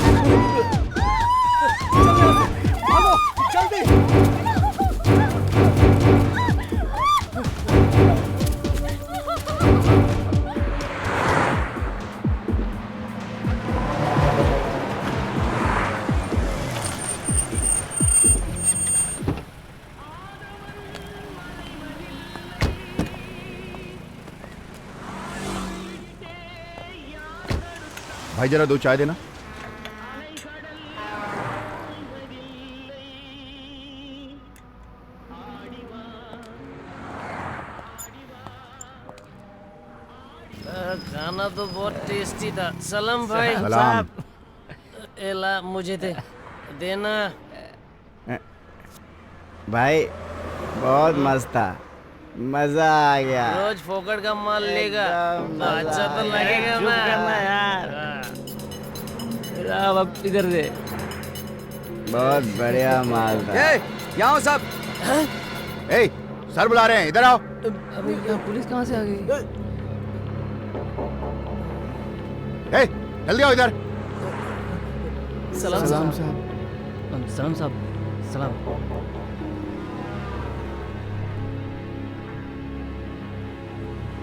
चलो। भाई जरा 2 चाय देना। खाना तो बहुत टेस्टी था। सलाम भाई। सलाम। एला मुझे दे देना। भाई बहुत मस्त था, मजा आ गया। रोज फोकट का माल लेगा तो अच्छा तो लगेगा ना यार। अब इधर दे। बहुत बढ़िया माल था। यहाँ सब। ए, सर बुला रहे हैं, इधर आओ। अभी यहाँ पुलिस कहाँ से आ गई? ए, जल्दी आओ इधर। सलाम सलाम साहब। सलाम साहब। सलाम।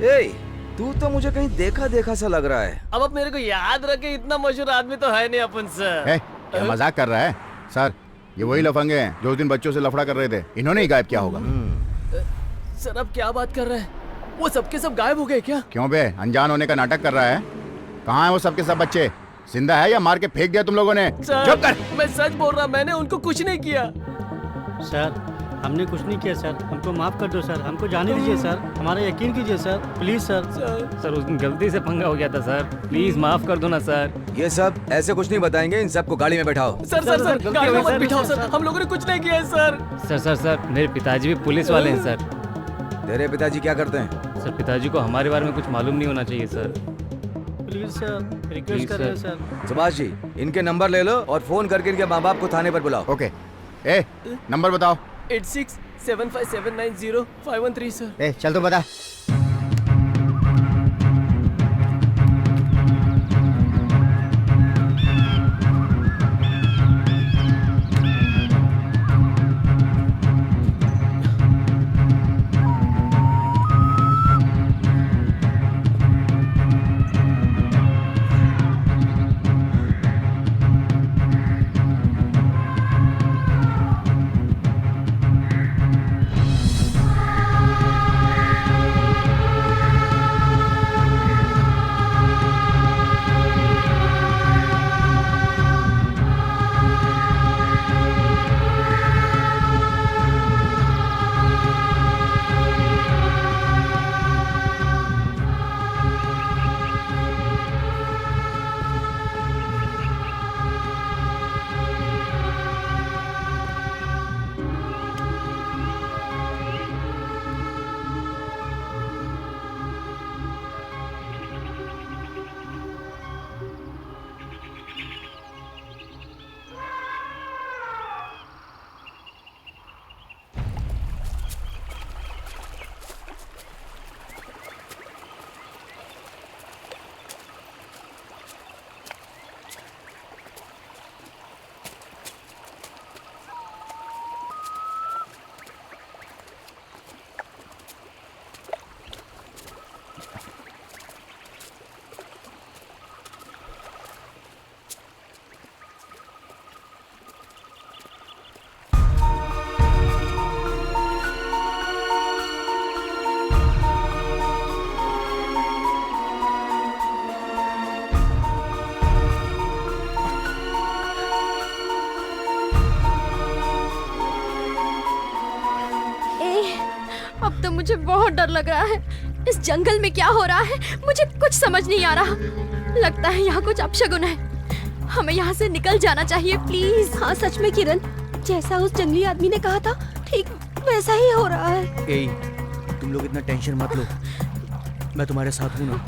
ए, तू तो मुझे कहीं देखा देखा सा लग रहा है। अब मेरे को याद रखे, इतना मशहूर आदमी तो है नहीं अपन सर। ए, क्या मजाक कर रहा है? सर, ये वही लफंगे हैं जो उस दिन बच्चों से लफड़ा कर रहे थे। इन्होंने ही गायब किया होगा। सर अब क्या बात कर रहे हैं? वो सबके सब गायब हो गए क्या? क्यों बे, अनजान होने का नाटक कर रहा है? कहाँ है वो सबके सब बच्चे? जिंदा है या मार के फेंक दिया तुम लोगों ने? चुप कर। मैं सच बोल रहा, मैंने उनको कुछ नहीं किया। सर हमने कुछ नहीं किया सर, हमको माफ़ कर दो सर, हमको जाने दीजिए सर, हमारा यकीन कीजिए सर, प्लीज़ सर। सर उस दिन गलती से पंगा हो गया था सर, प्लीज माफ कर दो ना सर। ये सब ऐसे कुछ नहीं बताएंगे, इन सबको गाड़ी में बैठाओ। सर सर सर गाड़ी में मत बिठाओ सर, हम लोगों ने कुछ नहीं किया है सर। सर सर सर मेरे पिताजी भी पुलिस वाले हैं सर। तेरे पिताजी क्या करते हैं? सर पिताजी को हमारे बारे में कुछ मालूम नहीं होना चाहिए सर। प्लीज़ सर, रिक्वेस्ट कर रहे हैं सर। सुभाष जी, इनके नंबर ले लो और फोन करके इनके माँ बाप को थाने पर बुलाओ। ओके। ए, नंबर बताओ। 8675905113 सर। ए, चल तो बता। अब तो मुझे बहुत डर लग रहा है। इस जंगल में क्या हो रहा है मुझे कुछ समझ नहीं आ रहा। लगता है यहाँ कुछ अपशगुन है, हमें यहाँ से निकल जाना चाहिए प्लीज। हाँ सच में किरण, जैसा उस जंगली आदमी ने कहा था ठीक वैसा ही हो रहा है। ए, तुम लोग इतना टेंशन मत लो, मैं तुम्हारे साथ हूँ ना।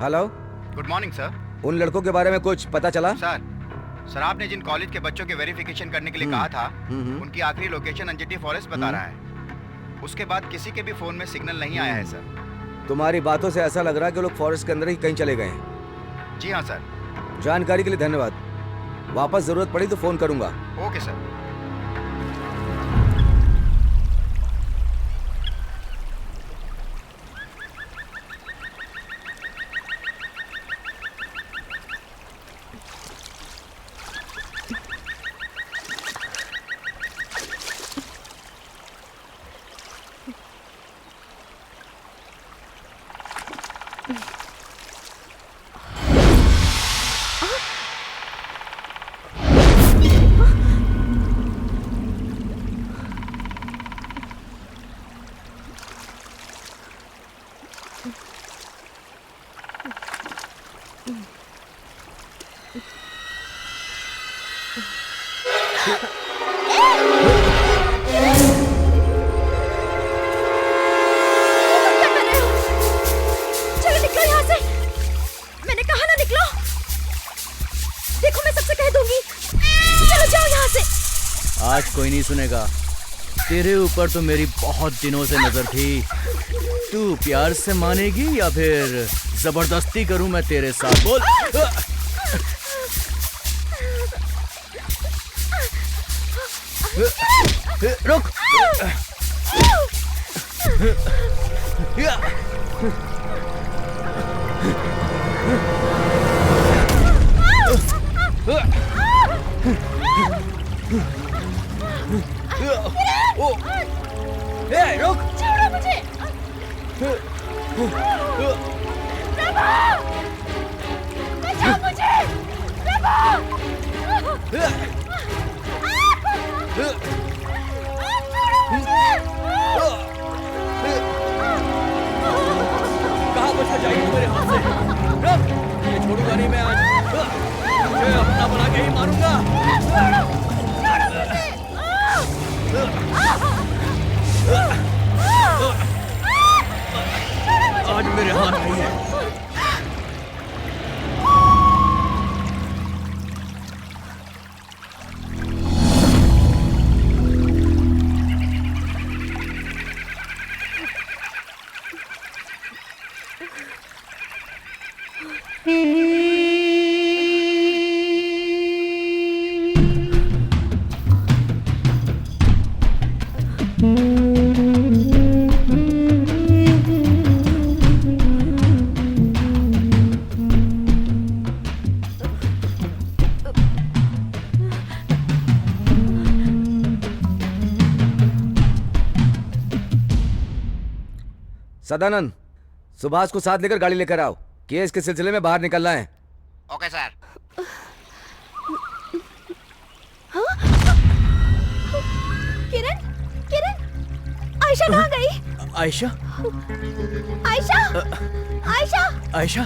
Hello, good morning sir. उन लड़कों के बारे में कुछ पता चला? सर आपने जिन कॉलेज के बच्चों के वेरिफिकेशन करने के लिए कहा था, उनकी आखिरी लोकेशन अंजिटी फॉरेस्ट बता रहा है। उसके बाद किसी के भी फोन में सिग्नल नहीं आया है सर। तुम्हारी बातों से ऐसा लग रहा है कि लोग फॉरेस्ट के अंदर ही कहीं चले गए हैं। जी हाँ सर। जानकारी के लिए धन्यवाद। वापस जरूरत पड़ी तो फोन करूंगा। Okay sir. चलो निकलो यहाँ से। मैंने कहा ना निकलो। देखो मैं सबसे कह दूंगी। चलो जाओ यहाँ से। आज कोई नहीं सुनेगा। तेरे ऊपर तो मेरी बहुत दिनों से नजर थी। तू प्यार से मानेगी या फिर जबरदस्ती करूं मैं तेरे साथ? बोल। रुक। रुक। छोड़ो मुझे। बचाओ मुझे। कहाँ बच के जाएगी मेरे हाथ से? रुक। ये छोड़ूंगा नहीं मैं आज। तुझे अपना बना के ही मारूंगा। आज मेरे हाथ नहीं है। सदानंद, सुभाष को साथ लेकर गाड़ी लेकर आओ। केस के सिलसिले में बाहर निकलना है। Okay sir. किरण, किरण, आयशा कहाँ गई? आयशा? आयशा, आयशा, आयशा?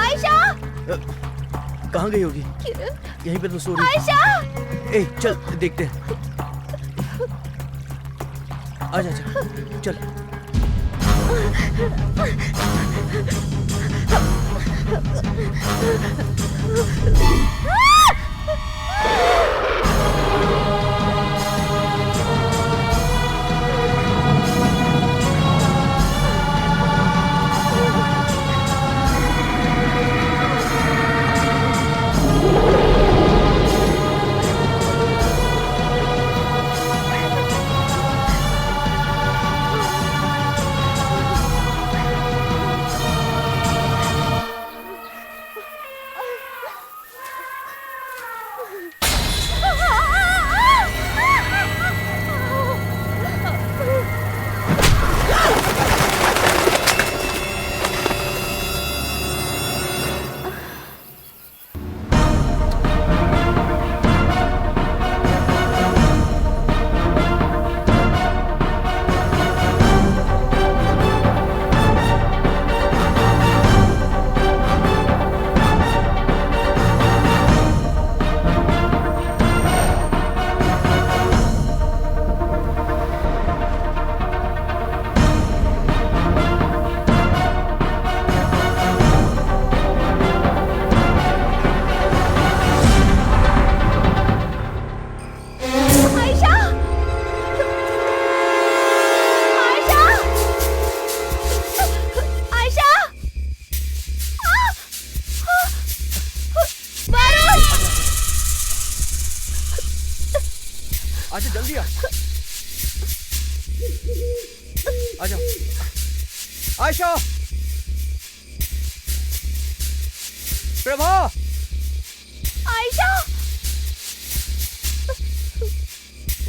आयशा, कहाँ गई होगी? किरण, यहीं पे तो सो रही। आयशा। ए, चल देखते हैं। आजा, आजा, चल। आ जाओ। आयशा, प्रभा, आयशा,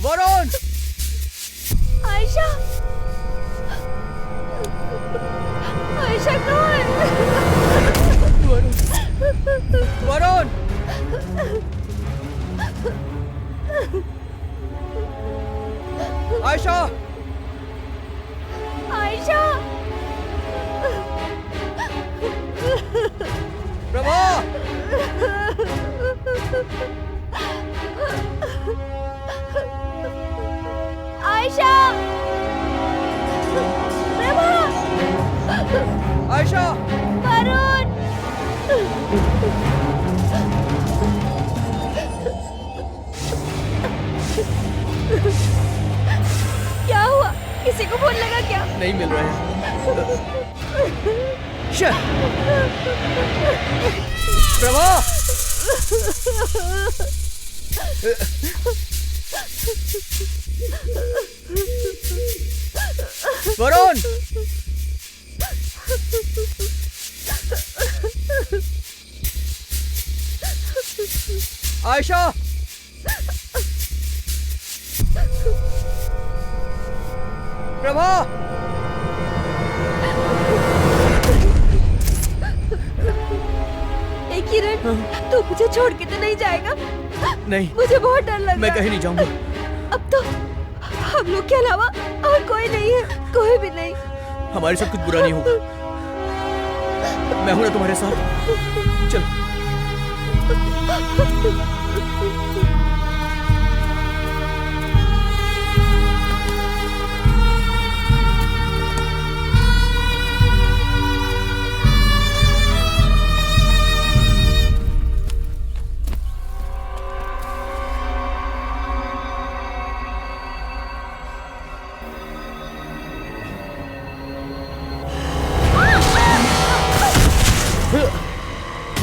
वरुण, आयशा, आयशा कहाँ है? वरुण, आयशा, आयशा, प्रभा, आयशा, प्रभा, आयशा, वरुण, क्या हुआ? किसी को फोन लगा क्या? नहीं मिल रहे हैं। प्रभा, वरुण, आयशा, प्रभा, ए किरण, तू मुझे छोड़ के तो नहीं जाएगा? नहीं, मुझे बहुत डर लग रहा है। मैं कहीं नहीं जाऊंगा। अब तो हम लोग के अलावा और कोई नहीं है, कोई भी नहीं। हमारे साथ कुछ बुरा नहीं होगा। मैं हूं ना तुम्हारे साथ। चलो।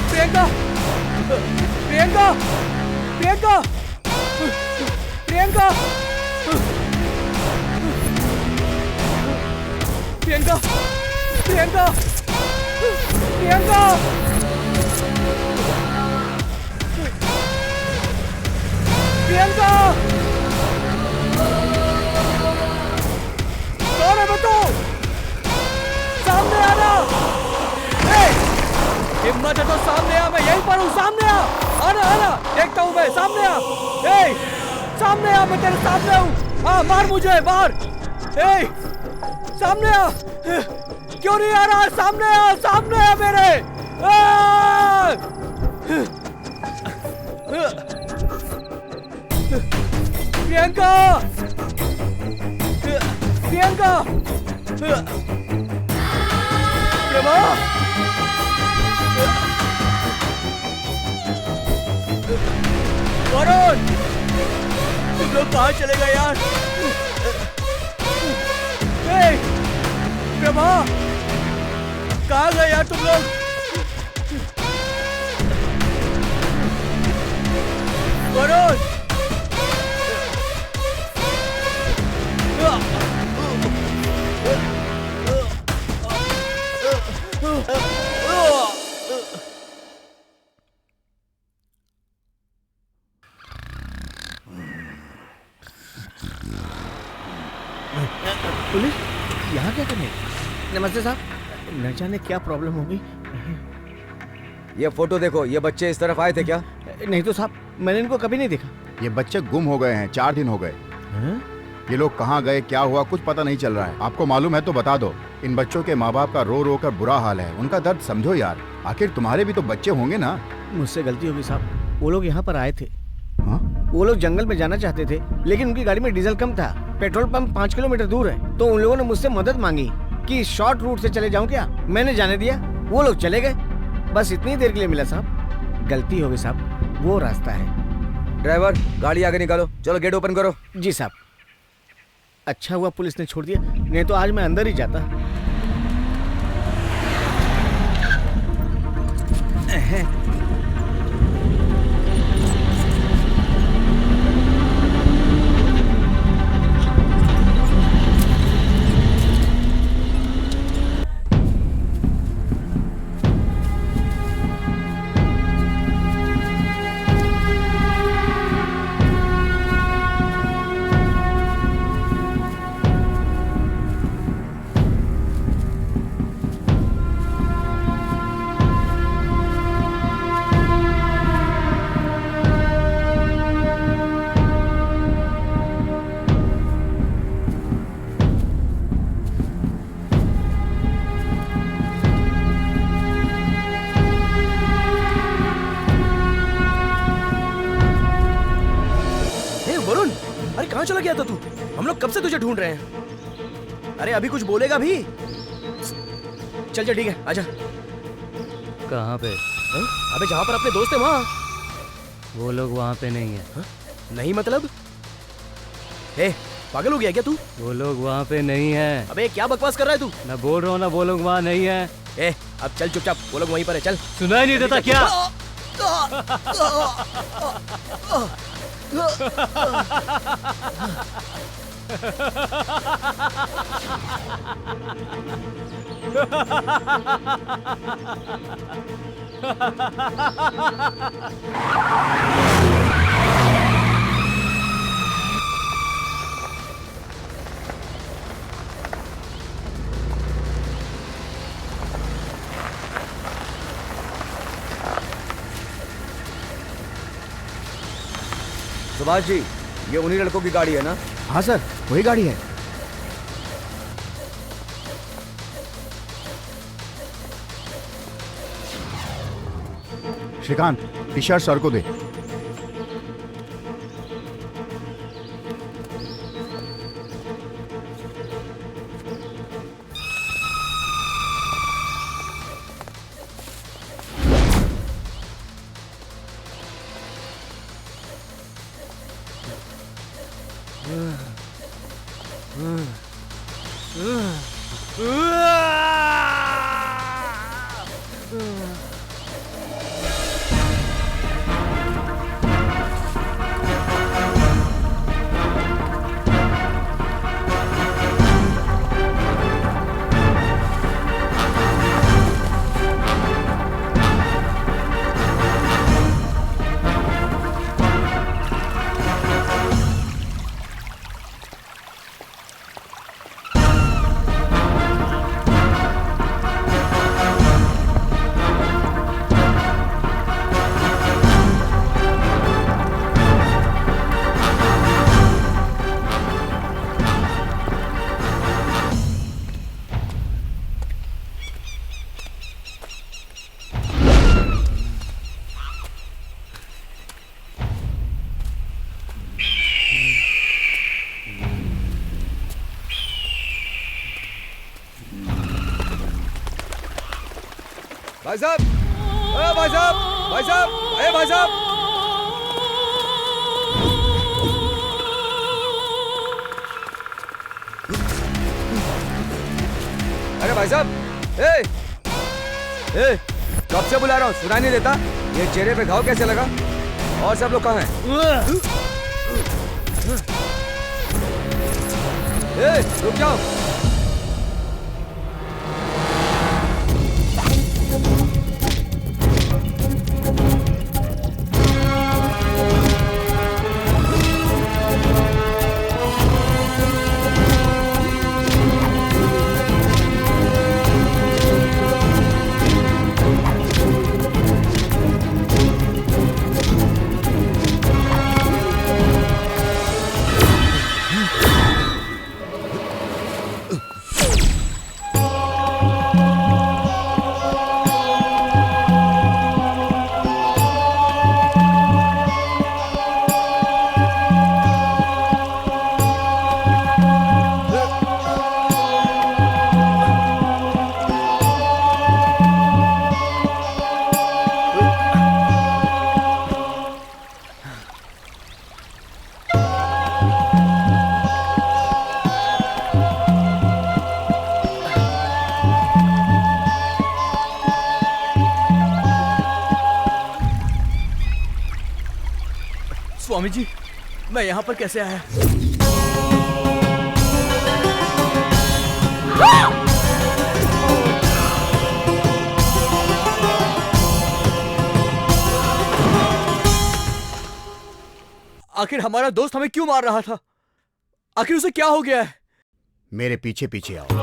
प्रियंका, प्रियंका, प्रियंका, प्रियंका, प्रियंका, प्रियंका, प्रियंका, प्रियंका, कौन है बताओ? सामने आना। हिम्मत है तो सामने आ, मैं यहीं पर हूँ, सामने आ, आना आना, देखता हूँ मैं, सामने आ, सामने आ, मैं तेरे सामने हूँ, हाँ मार मुझे, मार, सामने आ, क्यों नहीं आ रहा, सामने आ मेरे, प्रियंका, प्रियंका, प्रभा, वरुण, तुम लोग कहाँ चले गए यार? प्रभा, कहाँ गए यार तुम लोग? वरुण, पुलिस यहाँ क्या करने? नमस्ते साहब। न जाने क्या प्रॉब्लम होगी। ये फोटो देखो, ये बच्चे इस तरफ आए थे क्या? नहीं तो साहब, मैंने इनको कभी नहीं देखा। ये बच्चे गुम हो गए हैं, 4 दिन हो गए। ये लोग कहाँ गए, क्या हुआ, कुछ पता नहीं चल रहा है। आपको मालूम है तो बता दो। इन बच्चों के माँ बाप का रो रो कर बुरा हाल है, उनका दर्द समझो यार। आखिर तुम्हारे भी तो बच्चे होंगे ना। मुझसे गलती होगी साहब, वो लोग यहाँ पर आए थे। वो लोग जंगल में जाना चाहते थे, लेकिन उनकी गाड़ी में डीजल कम था। पेट्रोल पंप 5 किलोमीटर दूर है, तो उन लोगों ने मुझसे मदद मांगी कि शॉर्ट रूट से चले जाऊं क्या। मैंने जाने दिया, वो लोग चले गए। बस इतनी देर के लिए मिला साहब। गलती होगी साहब, वो रास्ता है। ड्राइवर, गाड़ी आगे निकालो, चलो गेट ओपन करो। जी साहब। अच्छा हुआ पुलिस ने छोड़ दिया, नहीं तो आज मैं अंदर ही जाता। कहाँ चला गया था तू? हम लोग कब से तुझे ढूंढ रहे हैं। अरे अभी कुछ बोलेगा भी? चल चल ठीक है, आजा। कहाँ पे? अबे जहाँ पर अपने दोस्त है वहाँ। वो लोग वहाँ पे नहीं है। नहीं मतलब? ए, पागल हो गया क्या तू? वो लोग वहाँ पे नहीं है। अबे क्या बकवास कर रहा है तू? मैं बोल रहा हूँ ना, वो लोग वहाँ नहीं है। ए, अब चल चुपचाप, वो लोग वहीं पर है, चल। सुनाई नहीं देता क्या? सुभाष जी, ये उन्हीं लड़कों की गाड़ी है ना? हाँ सर, वही गाड़ी है। श्रीकांत, टी शर्ट सर को दे। भाई साहब, भाई साहब, भाई साहब, अरे भाई साहब। अरे भाई साहब, कब से बुला रहा हूँ, सुनाई नहीं देता? ये चेहरे पे घाव कैसे लगा? और सब लोग कहाँ हैं? रुक जाओ। स्वामी जी, मैं यहाँ पर कैसे आया? आखिर हमारा दोस्त हमें क्यों मार रहा था? आखिर उसे क्या हो गया है? मेरे पीछे पीछे आओ।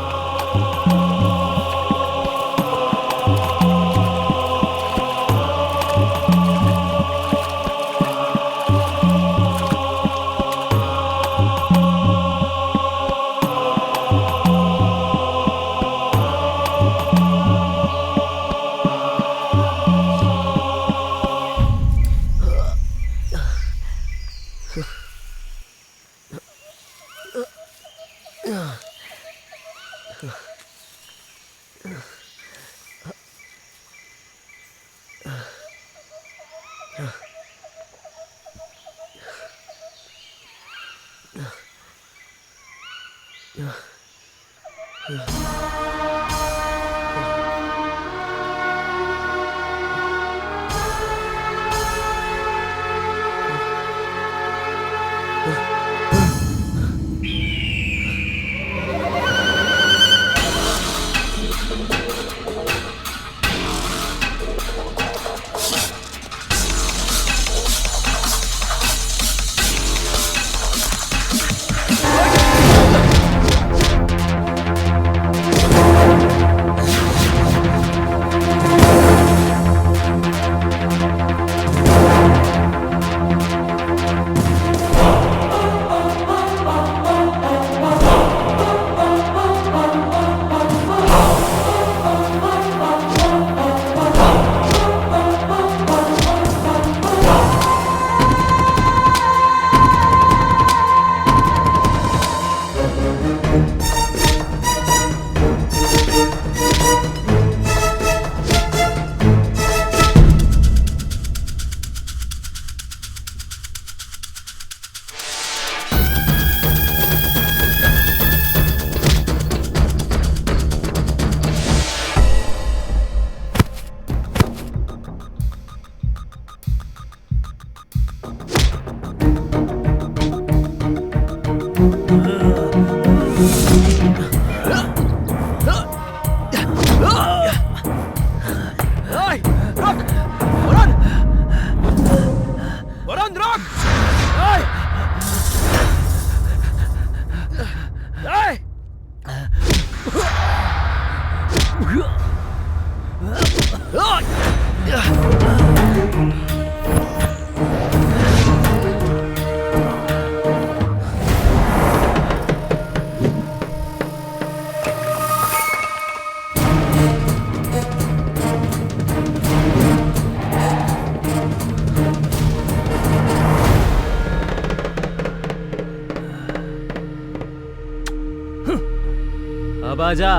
अब आजा,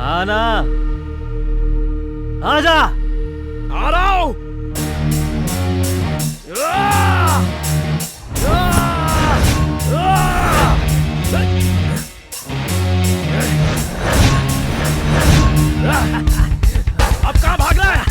आना, आजा। आ रहा हूं। अब कहां भाग रहा है?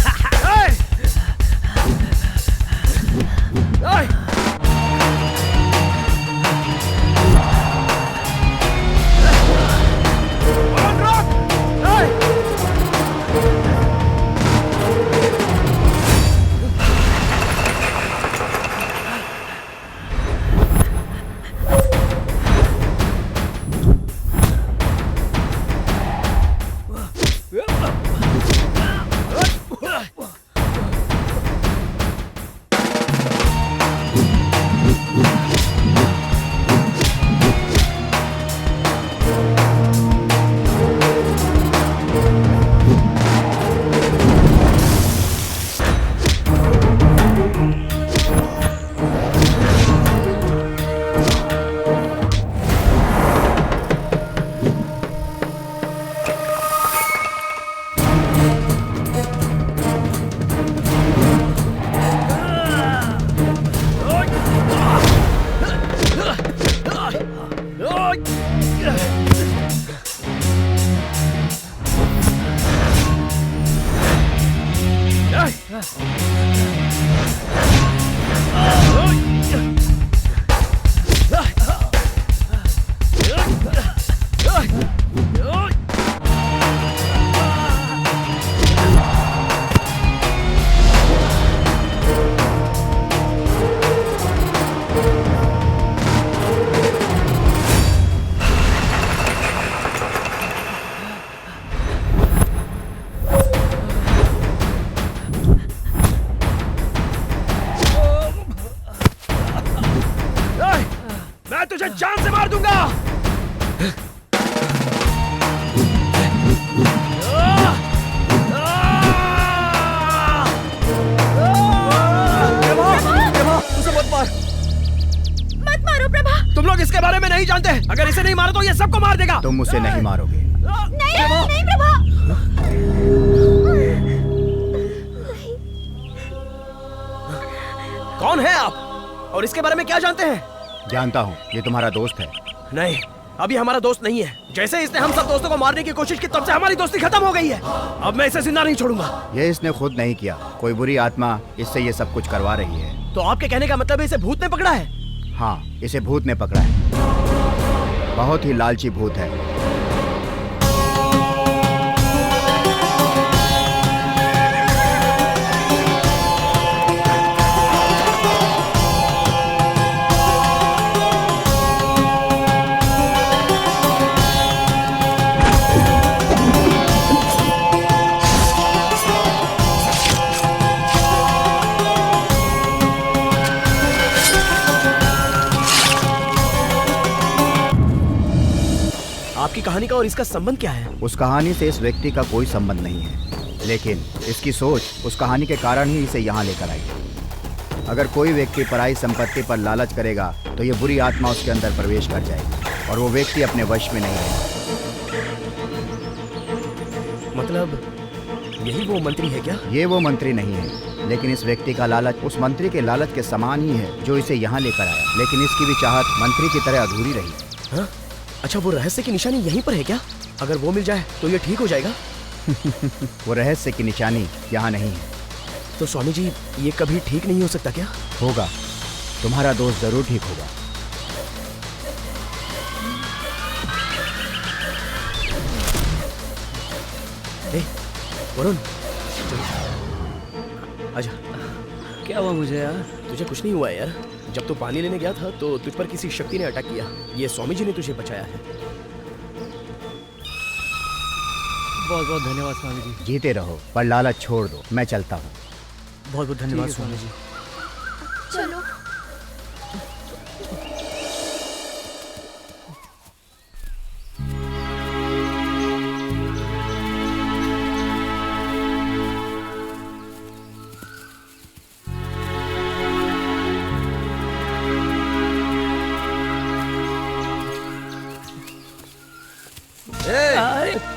तुझे जान से मार दूंगा। उसे मत मार। मत मारो प्रभा। तुम लोग इसके बारे में नहीं जानते। अगर इसे नहीं मारो तो ये सबको मार देगा। तुम उसे नहीं मारोगे, नहीं नहीं प्रभा। कौन है आप और इसके बारे में क्या जानते हैं? जानता हूँ, ये तुम्हारा दोस्त है। नहीं, अभी हमारा दोस्त नहीं है। जैसे इसने हम सब दोस्तों को मारने की कोशिश की तब से हमारी दोस्ती खत्म हो गई है। अब मैं इसे जिंदा नहीं छोड़ूंगा। ये इसने खुद नहीं किया, कोई बुरी आत्मा इससे ये सब कुछ करवा रही है। तो आपके कहने का मतलब है इसे भूत ने पकड़ा है? हाँ, इसे भूत ने पकड़ा है। बहुत ही लालची भूत है। आपकी कहानी का और इसका संबंध क्या है? उस कहानी से इस व्यक्ति का कोई संबंध नहीं है, लेकिन इसकी सोच उस कहानी के कारण ही इसे यहाँ लेकर आई। अगर कोई व्यक्ति पराई संपत्ति पर लालच करेगा तो ये बुरी आत्मा उसके अंदर प्रवेश कर जाएगी और वो व्यक्ति अपने वश में नहीं रहेगा। मतलब यही वो मंत्री है क्या? ये वो मंत्री नहीं है, लेकिन इस व्यक्ति का लालच उस मंत्री के लालच के समान ही है जो इसे यहाँ लेकर आया। लेकिन इसकी भी चाहत मंत्री की तरह अधूरी रही। हाँ? अच्छा, वो रहस्य की निशानी यहीं पर है क्या? अगर वो मिल जाए तो ये ठीक हो जाएगा। वो रहस्य की निशानी यहाँ नहीं है। तो स्वामी जी, ये कभी ठीक नहीं हो सकता क्या? होगा, तुम्हारा दोस्त जरूर ठीक होगा। वरुण, आजा। क्या हुआ मुझे यार? तुझे कुछ नहीं हुआ यार। जब तू पानी लेने गया था तो तुझ पर किसी शक्ति ने अटैक किया। ये स्वामी जी ने तुझे बचाया है। बहुत बहुत धन्यवाद स्वामी जी। जीते रहो, पर लालच छोड़ दो। मैं चलता हूँ। बहुत बहुत धन्यवाद स्वामी जी। चलो।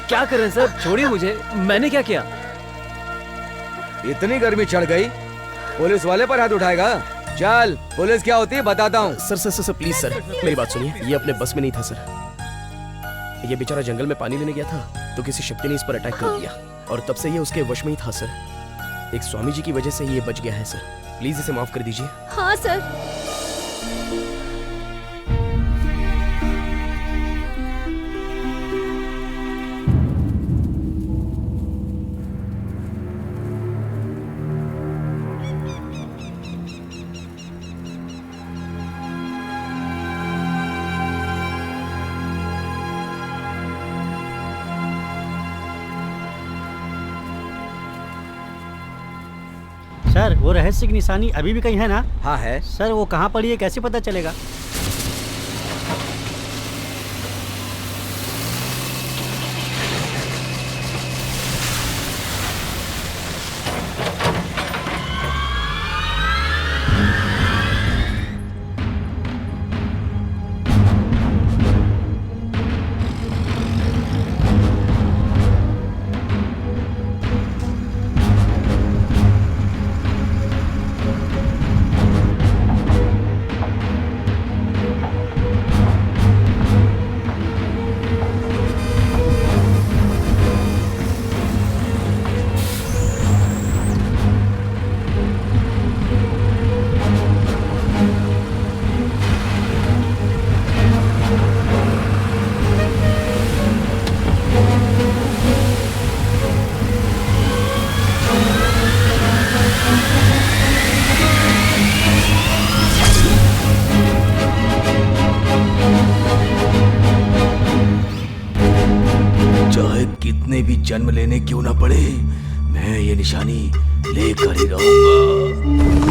क्या कर रहे हैं सर? छोड़िए मुझे, मैंने क्या किया? इतनी गर्मी चढ़ गई, पुलिस वाले पर हाथ उठाएगा? चल, पुलिस क्या होती है बताता हूँ। Sir sir sir please sir, मेरी बात सुनिए। ये अपने बस में नहीं था सर। ये बेचारा जंगल में पानी लेने गया था तो किसी शक्ति ने इस पर अटैक कर दिया और तब से ये उसके वश में ही था सर। एक स्वामी जी की वजह से ये बच गया है सर। प्लीज इसे माफ कर दीजिए। हाँ सर। सर, वो रहस्य की निशानी अभी भी कहीं है ना? हाँ है। सर, वो कहाँ पड़ी है, कैसे पता चलेगा? कितने भी जन्म लेने क्यों ना पड़े, मैं ये निशानी लेकर ही रहूंगा।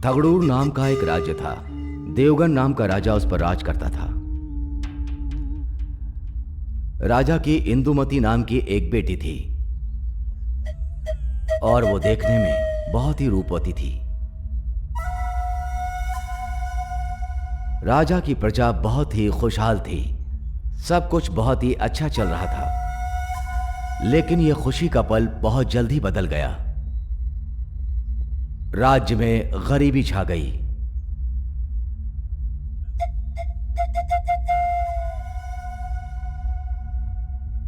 थगड़ूर नाम का एक राज्य था। देवगन नाम का राजा उस पर राज करता था। राजा की इंदुमती नाम की एक बेटी थी और वो देखने में बहुत ही रूपवती थी। राजा की प्रजा बहुत ही खुशहाल थी। सब कुछ बहुत ही अच्छा चल रहा था। लेकिन यह खुशी का पल बहुत जल्दी बदल गया। राज्य में गरीबी छा गई।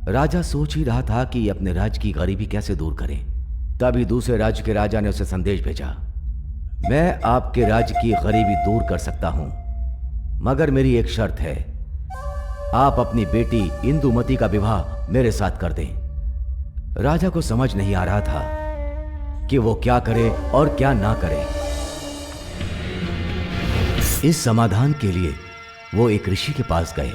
राजा सोच ही रहा था कि अपने राज्य की गरीबी कैसे दूर करें। तभी दूसरे राज्य के राजा ने उसे संदेश भेजा, मैं आपके राज्य की गरीबी दूर कर सकता हूं, मगर मेरी एक शर्त है, आप अपनी बेटी इंदुमती का विवाह मेरे साथ कर दें। राजा को समझ नहीं आ रहा था कि वो क्या करे और क्या ना करे। इस समाधान के लिए वो एक ऋषि के पास गए।